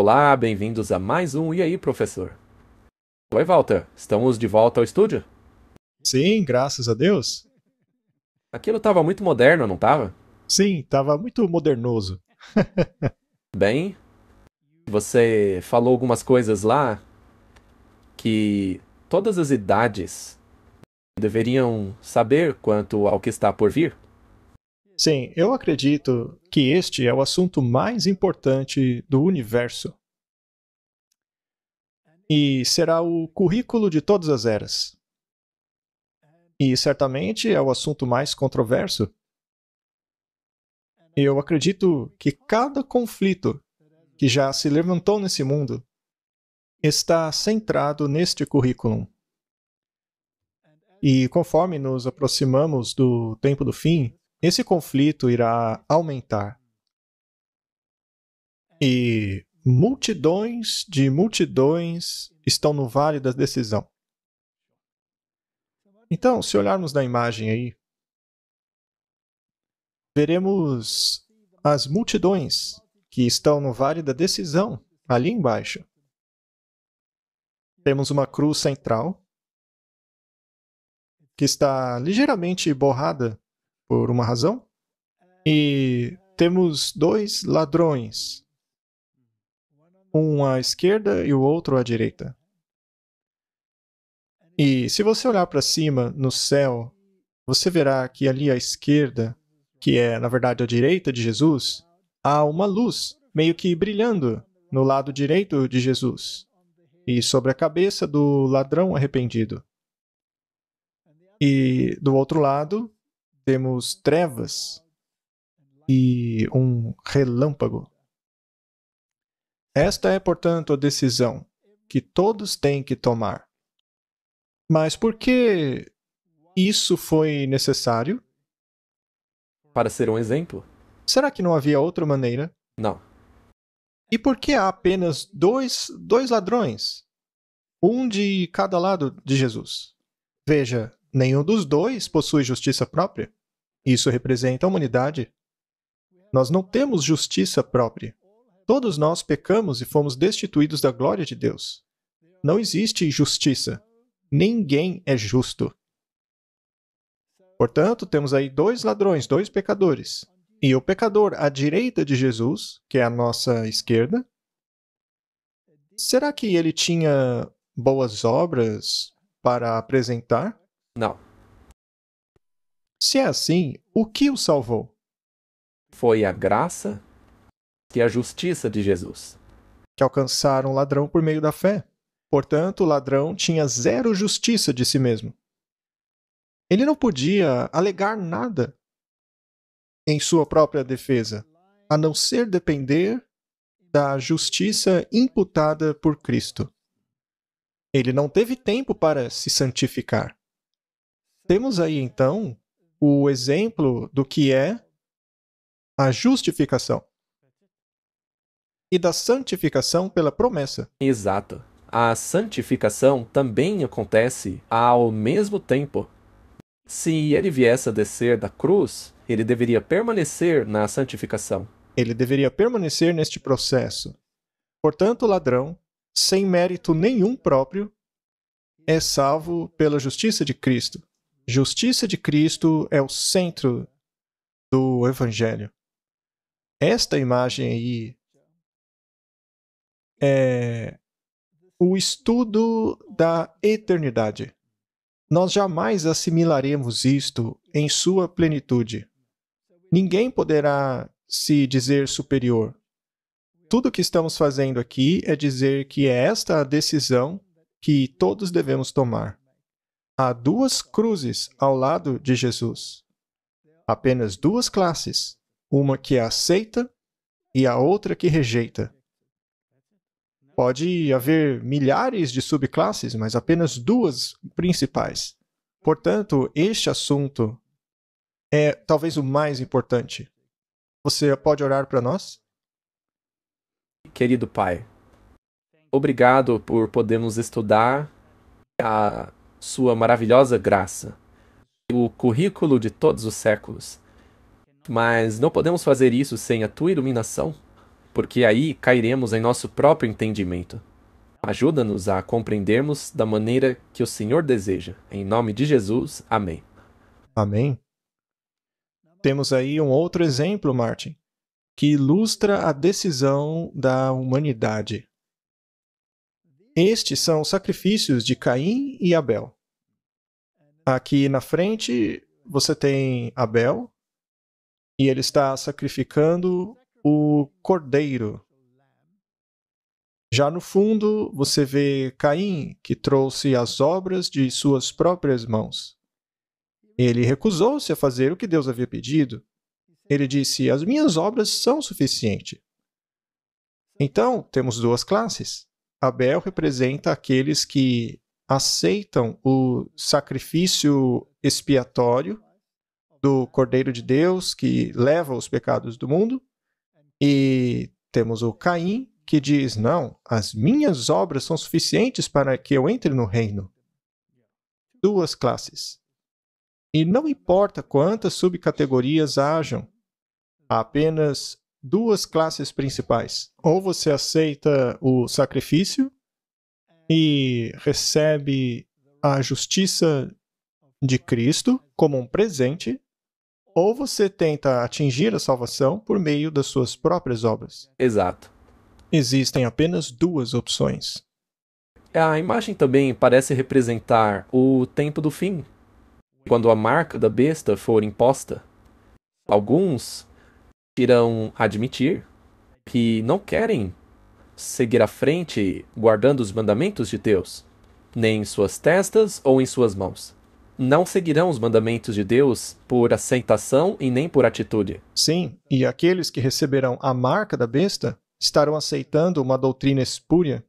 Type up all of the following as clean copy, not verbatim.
Olá, bem-vindos a mais um E aí, professor? Oi, Walter. Estamos de volta ao estúdio? Sim, graças a Deus. Aquilo estava muito moderno, não estava? Sim, tava muito modernoso. Bem, você falou algumas coisas lá que todas as idades deveriam saber quanto ao que está por vir. Sim, eu acredito que este é o assunto mais importante do universo. E será o currículo de todas as eras. E certamente é o assunto mais controverso. Eu acredito que cada conflito que já se levantou nesse mundo está centrado neste currículo. E conforme nos aproximamos do tempo do fim, esse conflito irá aumentar. E multidões de multidões estão no vale da decisão. Então, se olharmos na imagem aí, veremos as multidões que estão no vale da decisão, ali embaixo. Temos uma cruz central, que está ligeiramente borrada por uma razão, e temos dois ladrões, um à esquerda e o outro à direita. E se você olhar para cima, no céu, você verá que ali à esquerda, que é na verdade à direita de Jesus, há uma luz meio que brilhando no lado direito de Jesus e sobre a cabeça do ladrão arrependido. E do outro lado, temos trevas e um relâmpago. Esta é, portanto, a decisão que todos têm que tomar. Mas por que isso foi necessário? Para ser um exemplo? Será que não havia outra maneira? Não. E por que há apenas dois ladrões? Um de cada lado de Jesus. Veja, nenhum dos dois possui justiça própria. Isso representa a humanidade. Nós não temos justiça própria. Todos nós pecamos e fomos destituídos da glória de Deus. Não existe justiça. Ninguém é justo. Portanto, temos aí dois ladrões, dois pecadores. E o pecador à direita de Jesus, que é a nossa esquerda, será que ele tinha boas obras para apresentar? Não. Se é assim, o que o salvou? Foi a graça e a justiça de Jesus. Que alcançaram o ladrão por meio da fé. Portanto, o ladrão tinha zero justiça de si mesmo. Ele não podia alegar nada em sua própria defesa, a não ser depender da justiça imputada por Cristo. Ele não teve tempo para se santificar. Temos aí então o exemplo do que é a justificação e da santificação pela promessa. Exato. A santificação também acontece ao mesmo tempo. Se ele viesse a descer da cruz, ele deveria permanecer na santificação. Ele deveria permanecer neste processo. Portanto, o ladrão, sem mérito nenhum próprio, é salvo pela justiça de Cristo. Justiça de Cristo é o centro do Evangelho. Esta imagem aí é o estudo da eternidade. Nós jamais assimilaremos isto em sua plenitude. Ninguém poderá se dizer superior. Tudo o que estamos fazendo aqui é dizer que é esta a decisão que todos devemos tomar. Há duas cruzes ao lado de Jesus. Apenas duas classes, uma que aceita e a outra que rejeita. Pode haver milhares de subclasses, mas apenas duas principais. Portanto, este assunto é talvez o mais importante. Você pode orar para nós? Querido Pai, obrigado por podermos estudar a sua maravilhosa graça, o currículo de todos os séculos. Mas não podemos fazer isso sem a tua iluminação. porque aí cairemos em nosso próprio entendimento. Ajuda-nos a compreendermos da maneira que o Senhor deseja. Em nome de Jesus, amém. Amém. Temos aí um outro exemplo, Martin, que ilustra a decisão da humanidade. Estes são os sacrifícios de Caim e Abel. Aqui na frente você tem Abel e ele está sacrificando o cordeiro. Já no fundo você vê Caim, que trouxe as obras de suas próprias mãos. Ele recusou-se a fazer o que Deus havia pedido. Ele disse: as minhas obras são suficientes. Então, temos duas classes. Abel representa aqueles que aceitam o sacrifício expiatório do Cordeiro de Deus que leva os pecados do mundo. E temos o Caim, que diz: não, as minhas obras são suficientes para que eu entre no reino. Duas classes. E não importa quantas subcategorias hajam, há apenas duas classes principais. Ou você aceita o sacrifício e recebe a justiça de Cristo como um presente, ou você tenta atingir a salvação por meio das suas próprias obras. Exato. Existem apenas duas opções. A imagem também parece representar o tempo do fim, quando a marca da besta for imposta. Alguns irão admitir que não querem seguir à frente guardando os mandamentos de Deus, nem em suas testas ou em suas mãos. Não seguirão os mandamentos de Deus por aceitação e nem por atitude. Sim, e aqueles que receberão a marca da besta estarão aceitando uma doutrina espúria.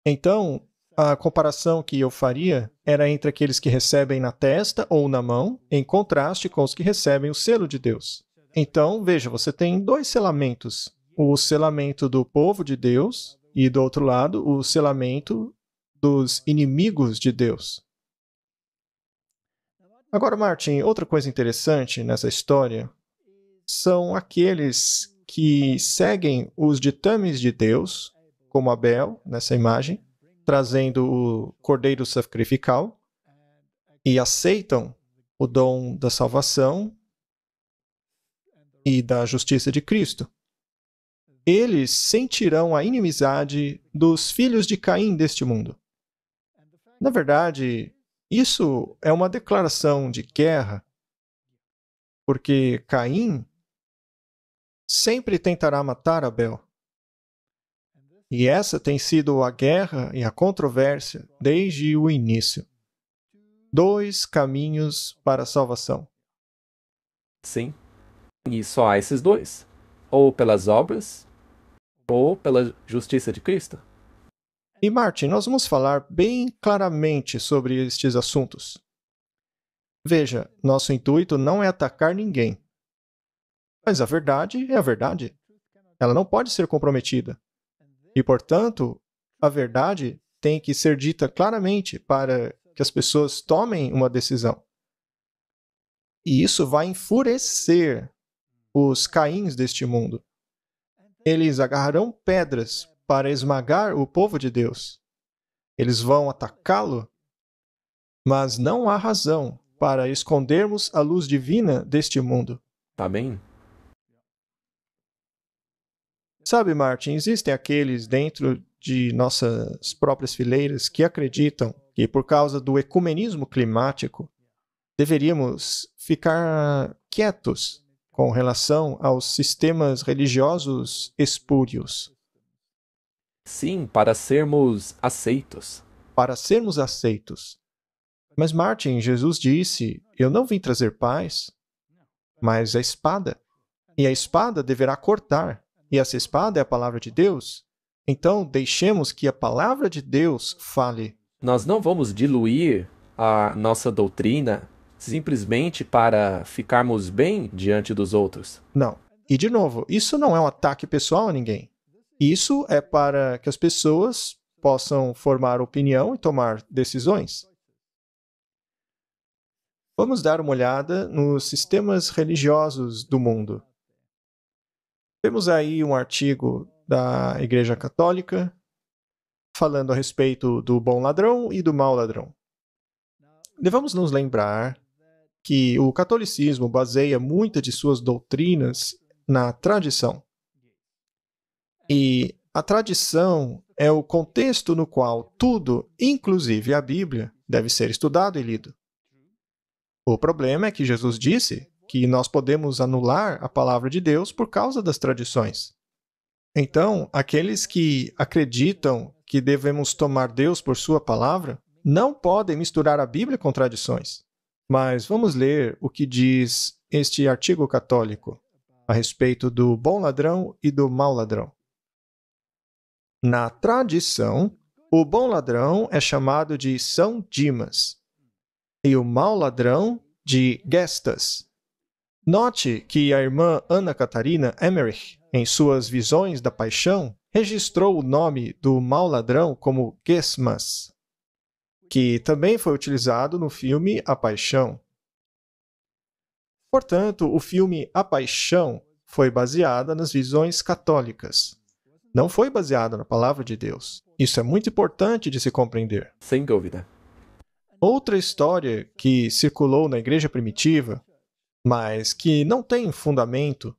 Então, a comparação que eu faria era entre aqueles que recebem na testa ou na mão, em contraste com os que recebem o selo de Deus. Então, veja, você tem dois selamentos. O selamento do povo de Deus e, do outro lado, o selamento dos inimigos de Deus. Agora, Martin, outra coisa interessante nessa história são aqueles que seguem os ditames de Deus, como Abel, nessa imagem, trazendo o cordeiro sacrificial, e aceitam o dom da salvação e da justiça de Cristo. Eles sentirão a inimizade dos filhos de Caim deste mundo. Na verdade, isso é uma declaração de guerra, porque Caim sempre tentará matar Abel. E essa tem sido a guerra e a controvérsia desde o início. Dois caminhos para a salvação. Sim. E só há esses dois. Ou pelas obras, ou pela justiça de Cristo. E Martin, nós vamos falar bem claramente sobre estes assuntos. Veja, nosso intuito não é atacar ninguém. Mas a verdade é a verdade. Ela não pode ser comprometida. E, portanto, a verdade tem que ser dita claramente para que as pessoas tomem uma decisão. E isso vai enfurecer os Caíns deste mundo. Eles agarrarão pedras para esmagar o povo de Deus. Eles vão atacá-lo, mas não há razão para escondermos a luz divina deste mundo. Tá bem? Sabe, Martin, existem aqueles dentro de nossas próprias fileiras que acreditam que, por causa do ecumenismo climático, deveríamos ficar quietos com relação aos sistemas religiosos espúrios. Sim, para sermos aceitos. Para sermos aceitos. Mas, Martin, Jesus disse: eu não vim trazer paz, mas a espada. E a espada deverá cortar. E essa espada é a palavra de Deus. Então, deixemos que a palavra de Deus fale. Nós não vamos diluir a nossa doutrina simplesmente para ficarmos bem diante dos outros. Não. E, de novo, isso não é um ataque pessoal a ninguém. Isso é para que as pessoas possam formar opinião e tomar decisões. Vamos dar uma olhada nos sistemas religiosos do mundo. Temos aí um artigo da Igreja Católica falando a respeito do bom ladrão e do mau ladrão. Devemos nos lembrar que o catolicismo baseia muitas de suas doutrinas na tradição. E a tradição é o contexto no qual tudo, inclusive a Bíblia, deve ser estudado e lido. O problema é que Jesus disse que nós podemos anular a palavra de Deus por causa das tradições. Então, aqueles que acreditam que devemos tomar Deus por sua palavra não podem misturar a Bíblia com tradições. Mas vamos ler o que diz este artigo católico a respeito do bom ladrão e do mau ladrão. Na tradição, o bom ladrão é chamado de São Dimas e o mau ladrão de Gestas. Note que a irmã Ana Catarina Emmerich, em suas visões da paixão, registrou o nome do mau ladrão como Gesmas, que também foi utilizado no filme A Paixão. Portanto, o filme A Paixão foi baseado nas visões católicas. Não foi baseado na palavra de Deus. Isso é muito importante de se compreender. Sem dúvida. Outra história que circulou na igreja primitiva, mas que não tem fundamento,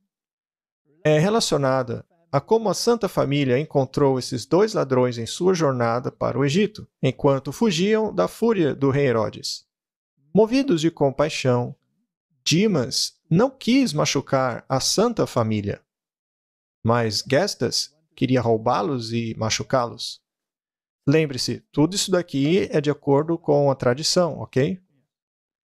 é relacionada a como a Santa Família encontrou esses dois ladrões em sua jornada para o Egito, enquanto fugiam da fúria do rei Herodes. Movidos de compaixão, Dimas não quis machucar a Santa Família, mas Gestas queria roubá-los e machucá-los. Lembre-se, tudo isso daqui é de acordo com a tradição, ok?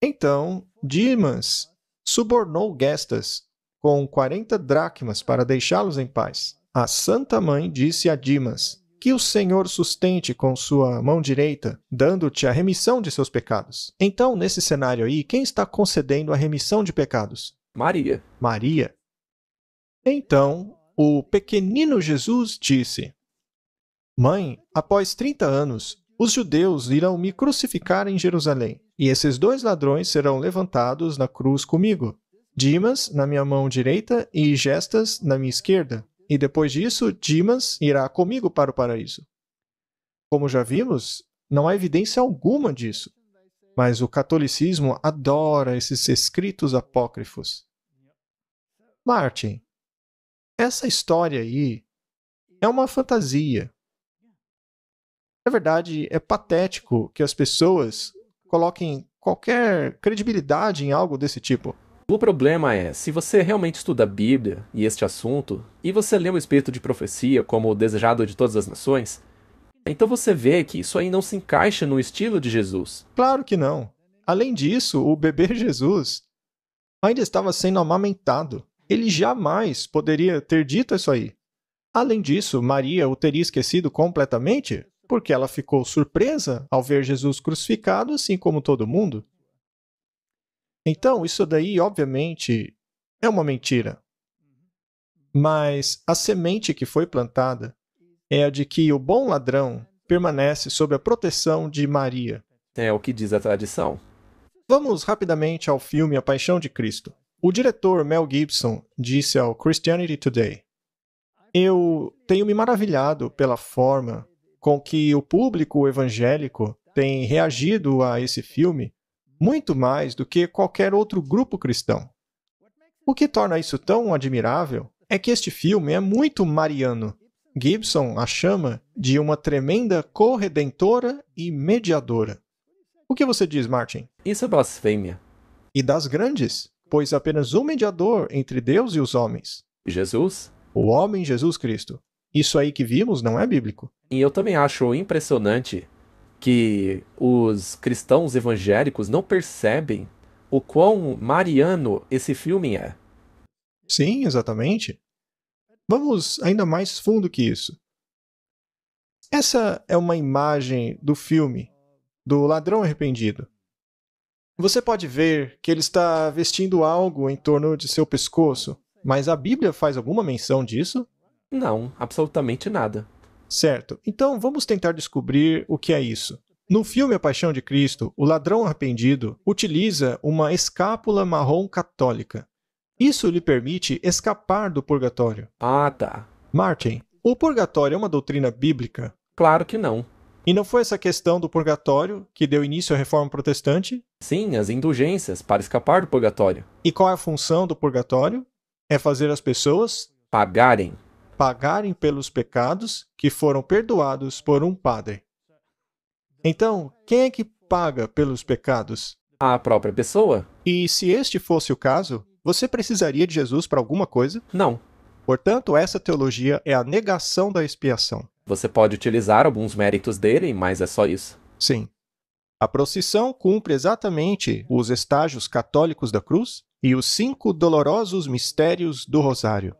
Então, Dimas subornou Gestas com 40 dracmas para deixá-los em paz. A Santa Mãe disse a Dimas que o Senhor sustente com sua mão direita, dando-te a remissão de seus pecados. Então, nesse cenário aí, quem está concedendo a remissão de pecados? Maria. Maria. Então, o pequenino Jesus disse: Mãe, após 30 anos, os judeus irão me crucificar em Jerusalém, e esses dois ladrões serão levantados na cruz comigo. Dimas na minha mão direita e Gestas na minha esquerda. E depois disso, Dimas irá comigo para o paraíso. Como já vimos, não há evidência alguma disso. Mas o catolicismo adora esses escritos apócrifos. Martin, essa história aí é uma fantasia. Na verdade, é patético que as pessoas coloquem qualquer credibilidade em algo desse tipo. O problema é, se você realmente estuda a Bíblia e este assunto, e você lê o Espírito de Profecia como o desejado de todas as nações, então você vê que isso aí não se encaixa no estilo de Jesus. Claro que não. Além disso, o bebê Jesus ainda estava sendo amamentado. Ele jamais poderia ter dito isso aí. Além disso, Maria o teria esquecido completamente, porque ela ficou surpresa ao ver Jesus crucificado, assim como todo mundo. Então, isso daí, obviamente, é uma mentira. Mas a semente que foi plantada é a de que o bom ladrão permanece sob a proteção de Maria. É o que diz a tradição. Vamos rapidamente ao filme A Paixão de Cristo. O diretor Mel Gibson disse ao Christianity Today: Eu tenho me maravilhado pela forma com que o público evangélico tem reagido a esse filme muito mais do que qualquer outro grupo cristão. O que torna isso tão admirável é que este filme é muito mariano. Gibson a chama de uma tremenda corredentora e mediadora. O que você diz, Martin? Isso é blasfêmia. E das grandes, pois apenas um mediador entre Deus e os homens. Jesus? O homem Jesus Cristo. Isso aí que vimos não é bíblico. E eu também acho impressionante que os cristãos evangélicos não percebem o quão mariano esse filme é. Sim, exatamente. Vamos ainda mais fundo que isso. Essa é uma imagem do filme, do ladrão arrependido. Você pode ver que ele está vestindo algo em torno de seu pescoço, mas a Bíblia faz alguma menção disso? Não, absolutamente nada. Certo, então vamos tentar descobrir o que é isso. No filme A Paixão de Cristo, o ladrão arrependido utiliza uma escápula marrom católica. Isso lhe permite escapar do purgatório. Ah, tá. Martin, o purgatório é uma doutrina bíblica? Claro que não. E não foi essa questão do purgatório que deu início à Reforma Protestante? Sim, as indulgências para escapar do purgatório. E qual é a função do purgatório? É fazer as pessoas Pagarem. pagarem pelos pecados que foram perdoados por um padre. Então, quem é que paga pelos pecados? A própria pessoa? E se este fosse o caso, você precisaria de Jesus para alguma coisa? Não. Portanto, essa teologia é a negação da expiação. Você pode utilizar alguns méritos dele, mas é só isso. Sim. A procissão cumpre exatamente os estágios católicos da cruz e os 5 dolorosos mistérios do rosário.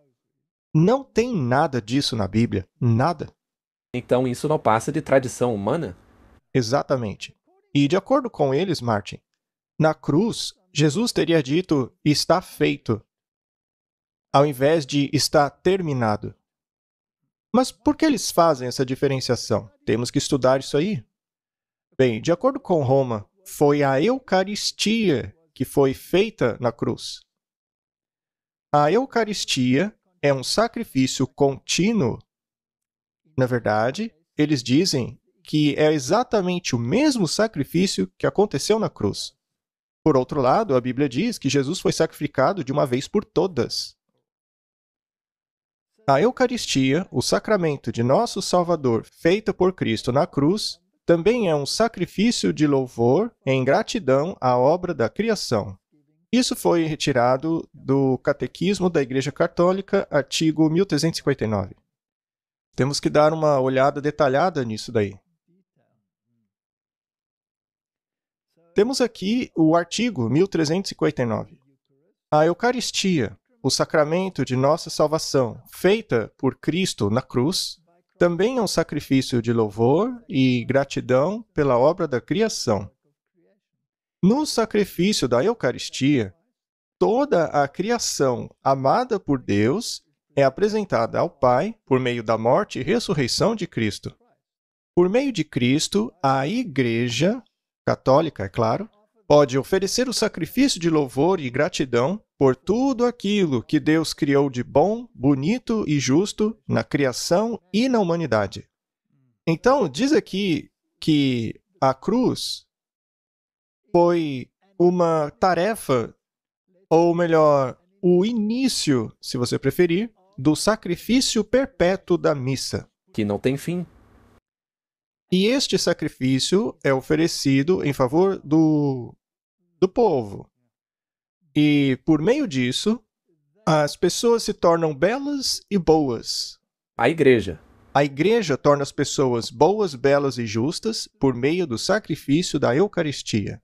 Não tem nada disso na Bíblia. Nada. Então isso não passa de tradição humana? Exatamente. E de acordo com eles, Martin, na cruz, Jesus teria dito está feito, ao invés de está terminado. Mas por que eles fazem essa diferenciação? Temos que estudar isso aí. Bem, de acordo com Roma, foi a Eucaristia que foi feita na cruz. A Eucaristia é um sacrifício contínuo. Na verdade, eles dizem que é exatamente o mesmo sacrifício que aconteceu na cruz. Por outro lado, a Bíblia diz que Jesus foi sacrificado de uma vez por todas. A Eucaristia, o sacramento de nosso Salvador feito por Cristo na cruz, também é um sacrifício de louvor em gratidão à obra da criação. Isso foi retirado do Catequismo da Igreja Católica, artigo 1359. Temos que dar uma olhada detalhada nisso daí. Temos aqui o artigo 1359. A Eucaristia, o sacramento de nossa salvação, feita por Cristo na cruz, também é um sacrifício de louvor e gratidão pela obra da criação. No sacrifício da Eucaristia, toda a criação amada por Deus é apresentada ao Pai por meio da morte e ressurreição de Cristo. Por meio de Cristo, a Igreja católica, é claro, pode oferecer o sacrifício de louvor e gratidão por tudo aquilo que Deus criou de bom, bonito e justo na criação e na humanidade. Então, diz aqui que a cruz foi uma tarefa, ou melhor, o início, se você preferir, do sacrifício perpétuo da missa. Que não tem fim. E este sacrifício é oferecido em favor do povo. E, por meio disso, as pessoas se tornam belas e boas. A igreja. A igreja torna as pessoas boas, belas e justas por meio do sacrifício da Eucaristia.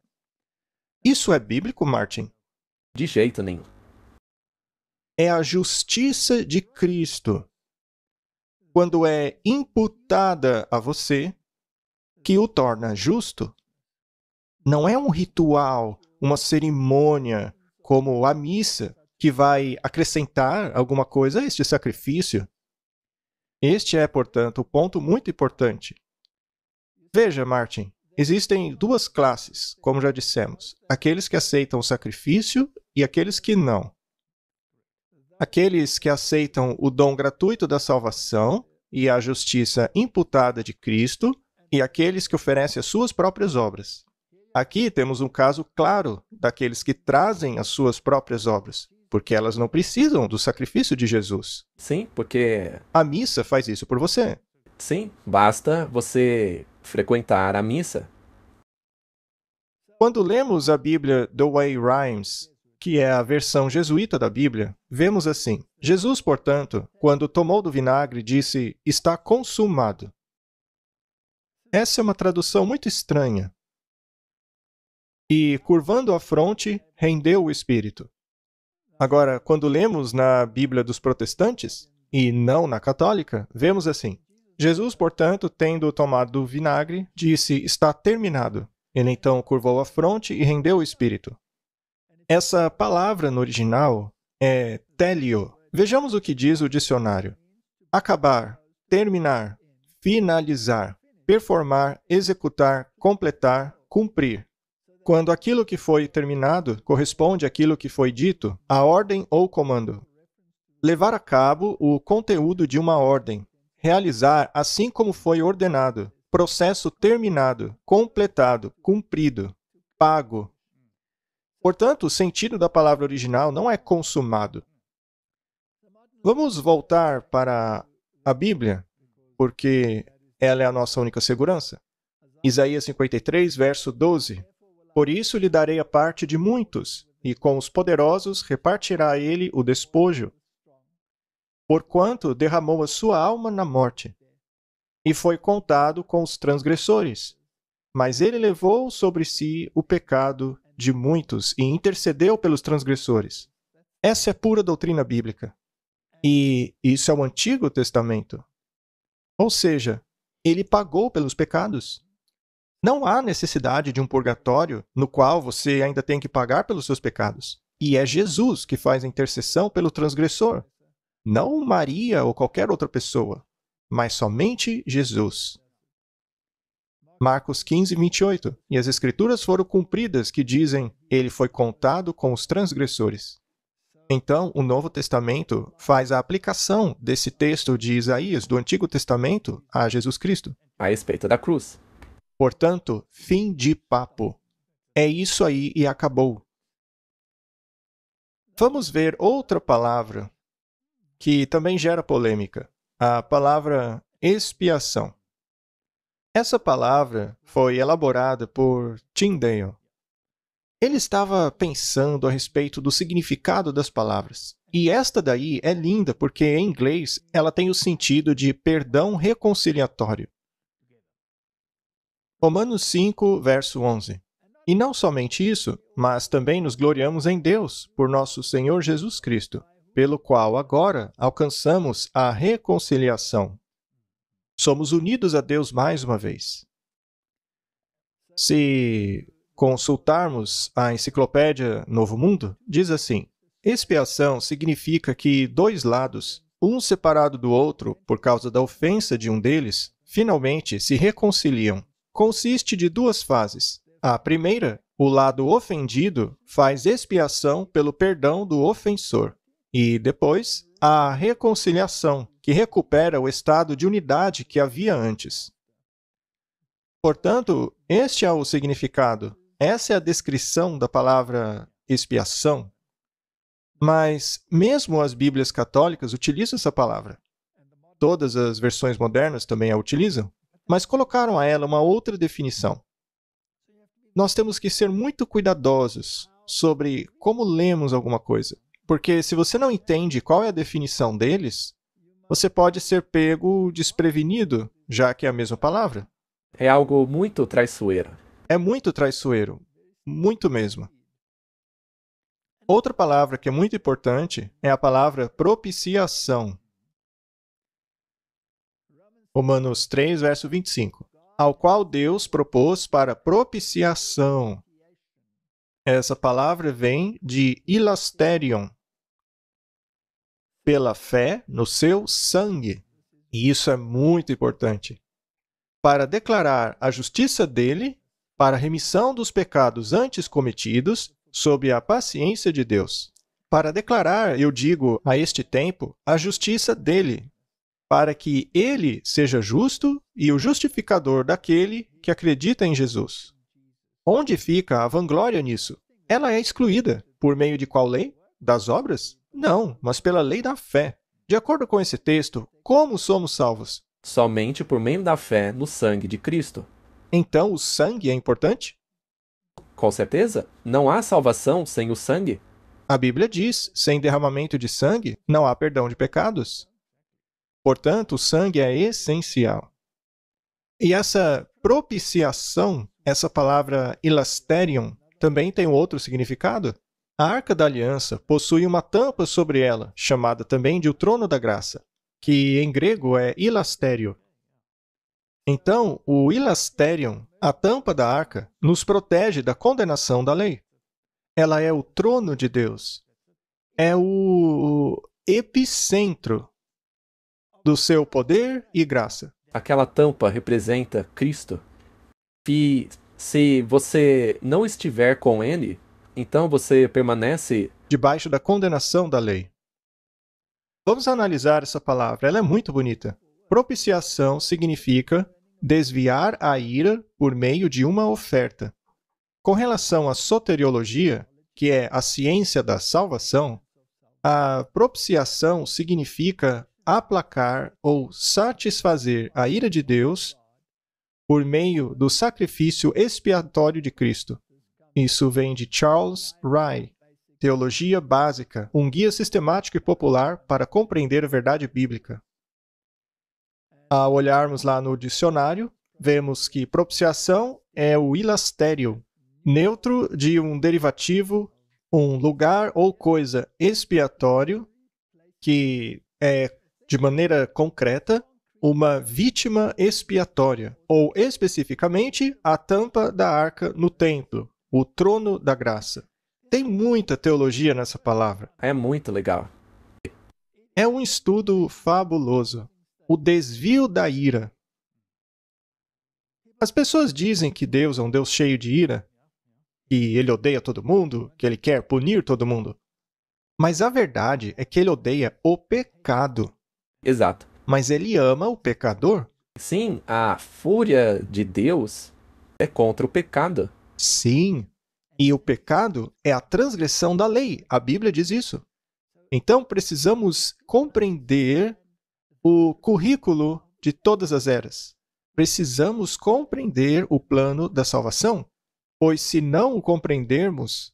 Isso é bíblico, Martin? De jeito nenhum. É a justiça de Cristo, quando é imputada a você, que o torna justo. Não é um ritual, uma cerimônia, como a missa, que vai acrescentar alguma coisa a este sacrifício. Este é, portanto, um ponto muito importante. Veja, Martin, existem duas classes, como já dissemos. Aqueles que aceitam o sacrifício e aqueles que não. Aqueles que aceitam o dom gratuito da salvação e a justiça imputada de Cristo, e aqueles que oferecem as suas próprias obras. Aqui temos um caso claro daqueles que trazem as suas próprias obras, porque elas não precisam do sacrifício de Jesus. Sim, porque... A missa faz isso por você. Sim, basta você frequentar a missa. Quando lemos a Bíblia The Way Rhymes, que é a versão jesuíta da Bíblia, vemos assim: Jesus, portanto, quando tomou do vinagre, disse, está consumado. Essa é uma tradução muito estranha. E, curvando a fronte, rendeu o espírito. Agora, quando lemos na Bíblia dos protestantes, e não na católica, vemos assim: Jesus, portanto, tendo tomado o vinagre, disse, está terminado. Ele então curvou a fronte e rendeu o espírito. Essa palavra no original é telio. Vejamos o que diz o dicionário. Acabar, terminar, finalizar, performar, executar, completar, cumprir. Quando aquilo que foi terminado corresponde àquilo que foi dito, a ordem ou comando. Levar a cabo o conteúdo de uma ordem. Realizar assim como foi ordenado. Processo terminado, completado, cumprido, pago. Portanto, o sentido da palavra original não é consumado. Vamos voltar para a Bíblia, porque ela é a nossa única segurança. Isaías 53, verso 12. Por isso lhe darei a parte de muitos, e com os poderosos repartirá ele o despojo. Porquanto derramou a sua alma na morte, e foi contado com os transgressores. Mas ele levou sobre si o pecado de muitos e intercedeu pelos transgressores. Essa é pura doutrina bíblica. E isso é o Antigo Testamento. Ou seja, ele pagou pelos pecados. Não há necessidade de um purgatório no qual você ainda tem que pagar pelos seus pecados. E é Jesus que faz a intercessão pelo transgressor. Não Maria ou qualquer outra pessoa, mas somente Jesus. Marcos 15, 28. E as Escrituras foram cumpridas que dizem, ele foi contado com os transgressores. Então, o Novo Testamento faz a aplicação desse texto de Isaías do Antigo Testamento a Jesus Cristo. A respeito da cruz. Portanto, fim de papo. É isso aí e acabou. Vamos ver outra palavra que também gera polêmica. A palavra expiação. Essa palavra foi elaborada por Tyndale. Ele estava pensando a respeito do significado das palavras. E esta daí é linda porque em inglês ela tem o sentido de perdão reconciliatório. Romanos 5, verso 11. E não somente isso, mas também nos gloriamos em Deus, por nosso Senhor Jesus Cristo, pelo qual agora alcançamos a reconciliação. Somos unidos a Deus mais uma vez. Se consultarmos a enciclopédia Novo Mundo, diz assim: expiação significa que dois lados, um separado do outro por causa da ofensa de um deles, finalmente se reconciliam. Consiste de duas fases. A primeira, o lado ofendido faz expiação pelo perdão do ofensor. E depois, a reconciliação, que recupera o estado de unidade que havia antes. Portanto, este é o significado. Essa é a descrição da palavra expiação. Mas mesmo as Bíblias católicas utilizam essa palavra. Todas as versões modernas também a utilizam, mas colocaram a ela uma outra definição. Nós temos que ser muito cuidadosos sobre como lemos alguma coisa, porque se você não entende qual é a definição deles, você pode ser pego desprevenido, já que é a mesma palavra. É algo muito traiçoeiro. É muito traiçoeiro, muito mesmo. Outra palavra que é muito importante é a palavra propiciação. Romanos 3, verso 25. Ao qual Deus propôs para propiciação. Essa palavra vem de ilasterion, pela fé no seu sangue. E isso é muito importante. Para declarar a justiça dele, para a remissão dos pecados antes cometidos, sob a paciência de Deus. Para declarar, eu digo, a este tempo, a justiça dele, para que ele seja justo e o justificador daquele que acredita em Jesus. Onde fica a vanglória nisso? Ela é excluída. Por meio de qual lei? Das obras? Não, mas pela lei da fé. De acordo com esse texto, como somos salvos? Somente por meio da fé no sangue de Cristo. Então, o sangue é importante? Com certeza, não há salvação sem o sangue. A Bíblia diz, sem derramamento de sangue, não há perdão de pecados. Portanto, o sangue é essencial. E essa propiciação, essa palavra ilasterion, também tem outro significado. A Arca da Aliança possui uma tampa sobre ela, chamada também de o Trono da Graça, que em grego é ilastério. Então, o ilasterion, a tampa da arca, nos protege da condenação da lei. Ela é o trono de Deus. É o epicentro do seu poder e graça. Aquela tampa representa Cristo. E Se você não estiver com ele, então você permanece debaixo da condenação da lei. Vamos analisar essa palavra, ela é muito bonita. Propiciação significa desviar a ira por meio de uma oferta. Com relação à soteriologia, que é a ciência da salvação, a propiciação significa aplacar ou satisfazer a ira de Deus por meio do sacrifício expiatório de Cristo. Isso vem de Charles Rye, Teologia Básica, um guia sistemático e popular para compreender a verdade bíblica. Ao olharmos lá no dicionário, vemos que propiciação é o ilastério, neutro de um derivativo, um lugar ou coisa expiatório, que é, de maneira concreta, uma vítima expiatória, ou especificamente a tampa da arca no templo, o trono da graça. Tem muita teologia nessa palavra. É muito legal. É um estudo fabuloso. O desvio da ira. As pessoas dizem que Deus é um Deus cheio de ira, que ele odeia todo mundo, que ele quer punir todo mundo. Mas a verdade é que ele odeia o pecado. Exato. Mas ele ama o pecador. Sim, a fúria de Deus é contra o pecado. Sim. E o pecado é a transgressão da lei. A Bíblia diz isso. Então, precisamos compreender o currículo de todas as eras. Precisamos compreender o plano da salvação, pois se não o compreendermos,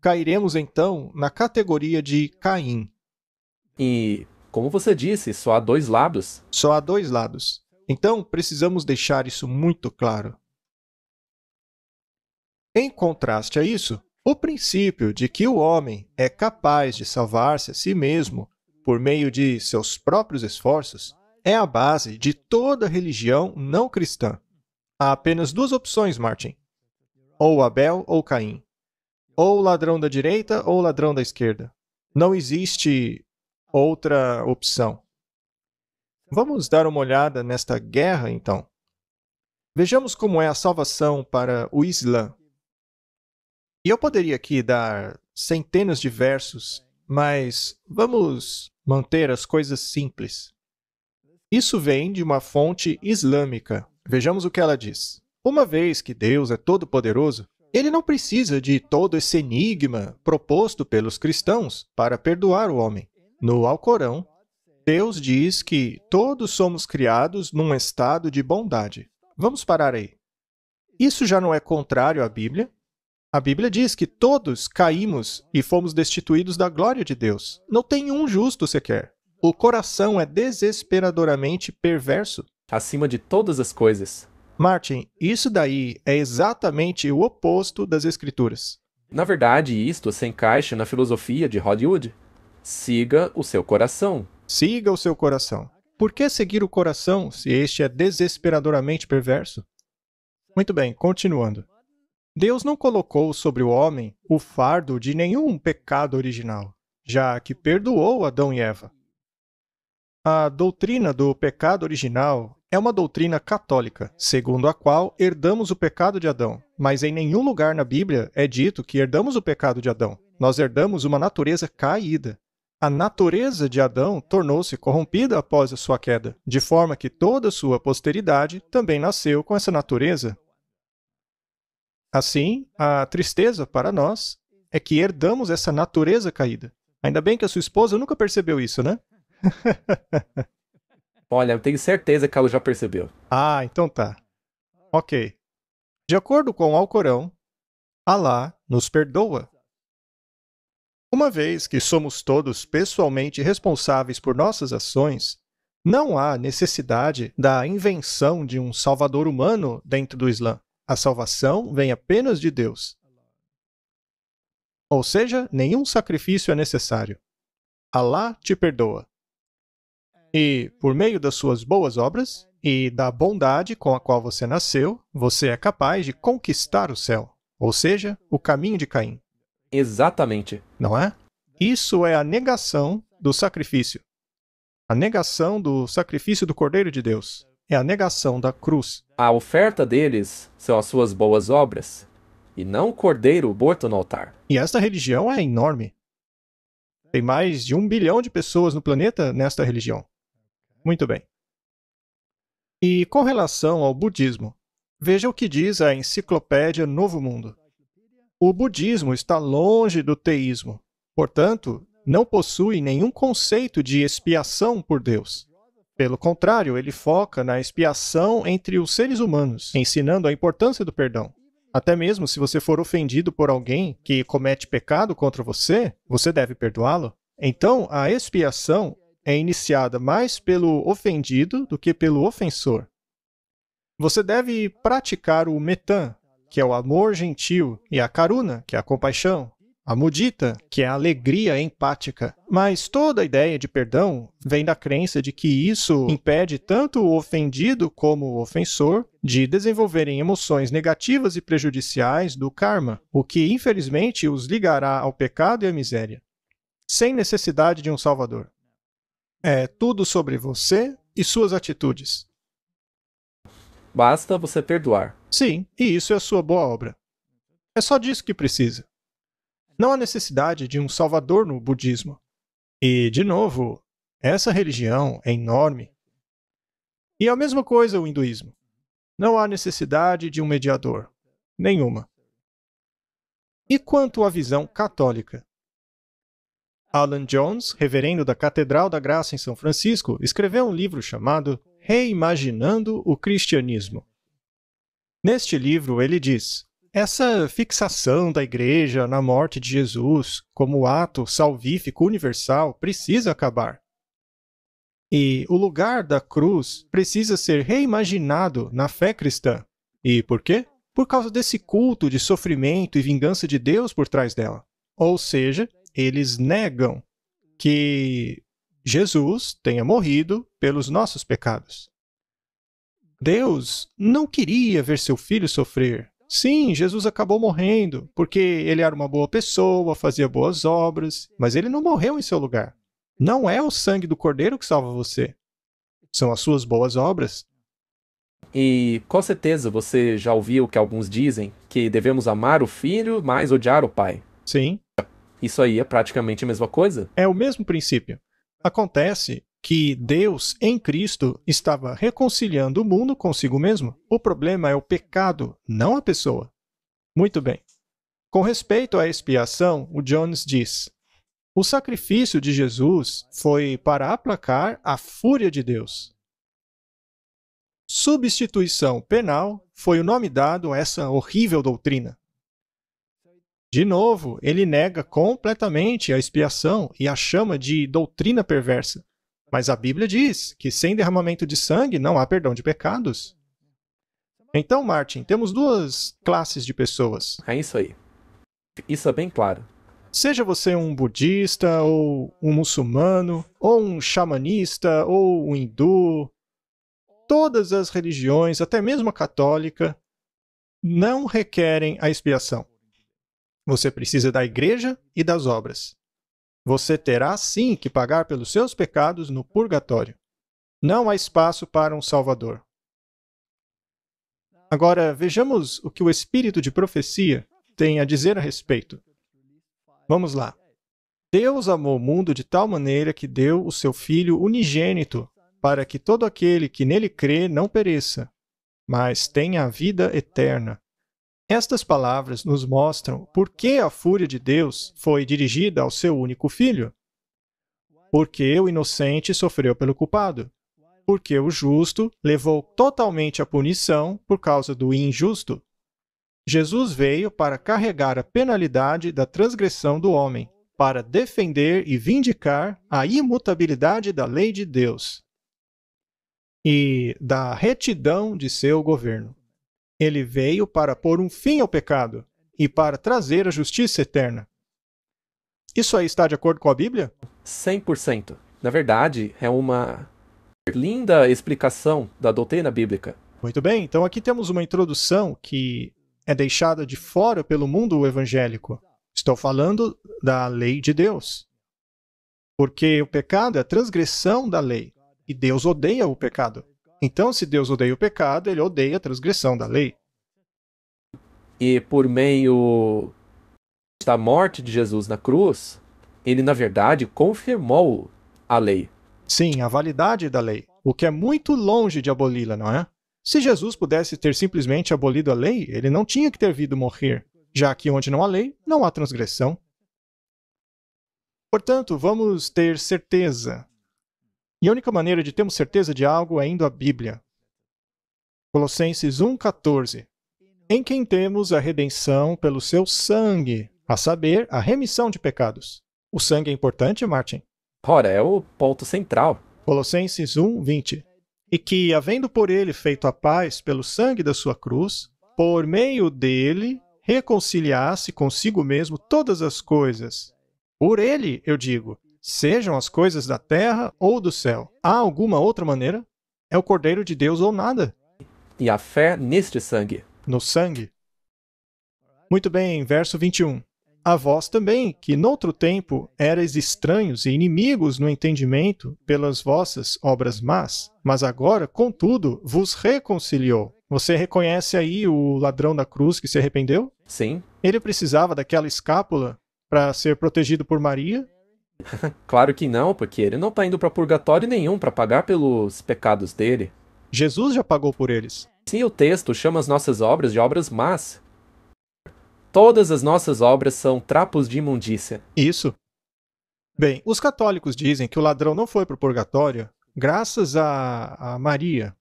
cairemos então na categoria de Caim. E, como você disse, só há dois lados. Só há dois lados. Então, precisamos deixar isso muito claro. Em contraste a isso, o princípio de que o homem é capaz de salvar-se a si mesmo por meio de seus próprios esforços é a base de toda religião não cristã. Há apenas duas opções, Martin. Ou Abel ou Caim. Ou o ladrão da direita ou o ladrão da esquerda. Não existe outra opção. Vamos dar uma olhada nesta guerra, então. Vejamos como é a salvação para o Islã. E eu poderia aqui dar centenas de versos, mas vamos manter as coisas simples. Isso vem de uma fonte islâmica. Vejamos o que ela diz. Uma vez que Deus é todo-poderoso, ele não precisa de todo esse enigma proposto pelos cristãos para perdoar o homem. No Alcorão, Deus diz que todos somos criados num estado de bondade. Vamos parar aí. Isso já não é contrário à Bíblia? A Bíblia diz que todos caímos e fomos destituídos da glória de Deus. Não tem um justo sequer. O coração é desesperadoramente perverso. Acima de todas as coisas. Martin, isso daí é exatamente o oposto das Escrituras. Na verdade, isto se encaixa na filosofia de Hollywood. Siga o seu coração. Siga o seu coração. Por que seguir o coração se este é desesperadoramente perverso? Muito bem, continuando. Deus não colocou sobre o homem o fardo de nenhum pecado original, já que perdoou Adão e Eva. A doutrina do pecado original é uma doutrina católica, segundo a qual herdamos o pecado de Adão, mas em nenhum lugar na Bíblia é dito que herdamos o pecado de Adão. Nós herdamos uma natureza caída. A natureza de Adão tornou-se corrompida após a sua queda, de forma que toda a sua posteridade também nasceu com essa natureza. Assim, a tristeza para nós é que herdamos essa natureza caída. Ainda bem que a sua esposa nunca percebeu isso, né? Olha, eu tenho certeza que ela já percebeu. Ah, então tá. Ok. De acordo com o Alcorão, Alá nos perdoa. Uma vez que somos todos pessoalmente responsáveis por nossas ações, não há necessidade da invenção de um salvador humano dentro do Islã. A salvação vem apenas de Deus. Ou seja, nenhum sacrifício é necessário. Alá te perdoa. E, por meio das suas boas obras e da bondade com a qual você nasceu, você é capaz de conquistar o céu, ou seja, o caminho de Caim. Exatamente. Não é? Isso é a negação do sacrifício. A negação do sacrifício do Cordeiro de Deus. é a negação da cruz. A oferta deles são as suas boas obras, e não o cordeiro morto no altar. E esta religião é enorme. Tem mais de 1 bilhão de pessoas no planeta nesta religião. Muito bem. E com relação ao budismo, veja o que diz a enciclopédia Novo Mundo. O budismo está longe do teísmo, portanto, não possui nenhum conceito de expiação por Deus. Pelo contrário, ele foca na expiação entre os seres humanos, ensinando a importância do perdão. Até mesmo se você for ofendido por alguém que comete pecado contra você, você deve perdoá-lo. Então, a expiação é iniciada mais pelo ofendido do que pelo ofensor. Você deve praticar o metan, que é o amor gentil, e a karuna, que é a compaixão, a mudita, que é a alegria empática. Mas toda a ideia de perdão vem da crença de que isso impede tanto o ofendido como o ofensor de desenvolverem emoções negativas e prejudiciais do karma, o que infelizmente os ligará ao pecado e à miséria, sem necessidade de um salvador. É tudo sobre você e suas atitudes. Basta você perdoar. Sim, e isso é a sua boa obra. É só disso que precisa. Não há necessidade de um salvador no budismo. E, de novo, essa religião é enorme. E a mesma coisa o hinduísmo. Não há necessidade de um mediador. Nenhuma. E quanto à visão católica? Alan Jones, reverendo da Catedral da Graça em São Francisco, escreveu um livro chamado Reimaginando o Cristianismo. Neste livro, ele diz: essa fixação da Igreja na morte de Jesus como ato salvífico universal precisa acabar. E o lugar da cruz precisa ser reimaginado na fé cristã. E por quê? Por causa desse culto de sofrimento e vingança de Deus por trás dela. Ou seja, eles negam que Jesus tenha morrido pelos nossos pecados. Deus não queria ver seu filho sofrer. Sim, Jesus acabou morrendo, porque ele era uma boa pessoa, fazia boas obras, mas ele não morreu em seu lugar. Não é o sangue do cordeiro que salva você. São as suas boas obras. E com certeza você já ouviu que alguns dizem que devemos amar o filho, mas odiar o pai. Sim. Isso aí é praticamente a mesma coisa? É o mesmo princípio. Acontece que Deus, em Cristo, estava reconciliando o mundo consigo mesmo. O problema é o pecado, não a pessoa. Muito bem. Com respeito à expiação, o Jones diz: o sacrifício de Jesus foi para aplacar a fúria de Deus. Substituição penal foi o nome dado a essa horrível doutrina. De novo, ele nega completamente a expiação e a chama de doutrina perversa. Mas a Bíblia diz que sem derramamento de sangue não há perdão de pecados. Então, Martin, temos duas classes de pessoas. É isso aí. Isso é bem claro. Seja você um budista, ou um muçulmano, ou um xamanista, ou um hindu, todas as religiões, até mesmo a católica, não requerem a expiação. Você precisa da igreja e das obras. Você terá sim que pagar pelos seus pecados no purgatório. Não há espaço para um salvador. Agora, vejamos o que o espírito de profecia tem a dizer a respeito. Vamos lá. Deus amou o mundo de tal maneira que deu o seu Filho unigênito, para que todo aquele que nele crê não pereça, mas tenha a vida eterna. Estas palavras nos mostram por que a fúria de Deus foi dirigida ao seu único filho. Porque o inocente sofreu pelo culpado. Porque o justo levou totalmente a punição por causa do injusto. Jesus veio para carregar a penalidade da transgressão do homem, para defender e vindicar a imutabilidade da lei de Deus e da retidão de seu governo. Ele veio para pôr um fim ao pecado e para trazer a justiça eterna. Isso aí está de acordo com a Bíblia? 100%. Na verdade, é uma linda explicação da doutrina bíblica. Muito bem, então aqui temos uma introdução que é deixada de fora pelo mundo evangélico. Estou falando da lei de Deus. Porque o pecado é a transgressão da lei, e Deus odeia o pecado. Então, se Deus odeia o pecado, ele odeia a transgressão da lei. E por meio da morte de Jesus na cruz, ele, na verdade, confirmou a lei. Sim, a validade da lei, o que é muito longe de aboli-la, não é? Se Jesus pudesse ter simplesmente abolido a lei, ele não tinha que ter vindo morrer, já que onde não há lei, não há transgressão. Portanto, vamos ter certeza. E a única maneira de termos certeza de algo é indo à Bíblia. Colossenses 1,14. Em quem temos a redenção pelo seu sangue, a saber, a remissão de pecados. O sangue é importante, Martin? Ora, é o ponto central. Colossenses 1:20. E que, havendo por ele feito a paz pelo sangue da sua cruz, por meio dele reconciliasse consigo mesmo todas as coisas. Por ele, eu digo, sejam as coisas da terra ou do céu. Há alguma outra maneira? É o Cordeiro de Deus ou nada. E a fé neste sangue. No sangue. Muito bem, verso 21. A vós também, que noutro tempo erais estranhos e inimigos no entendimento pelas vossas obras más, mas agora, contudo, vos reconciliou. Você reconhece aí o ladrão da cruz que se arrependeu? Sim. Ele precisava daquela escápula para ser protegido por Maria? Claro que não, porque ele não está indo para purgatório nenhum para pagar pelos pecados dele. Jesus já pagou por eles. Sim, o texto chama as nossas obras de obras más. Todas as nossas obras são trapos de imundícia. Isso. Bem, os católicos dizem que o ladrão não foi para o purgatório graças a Maria.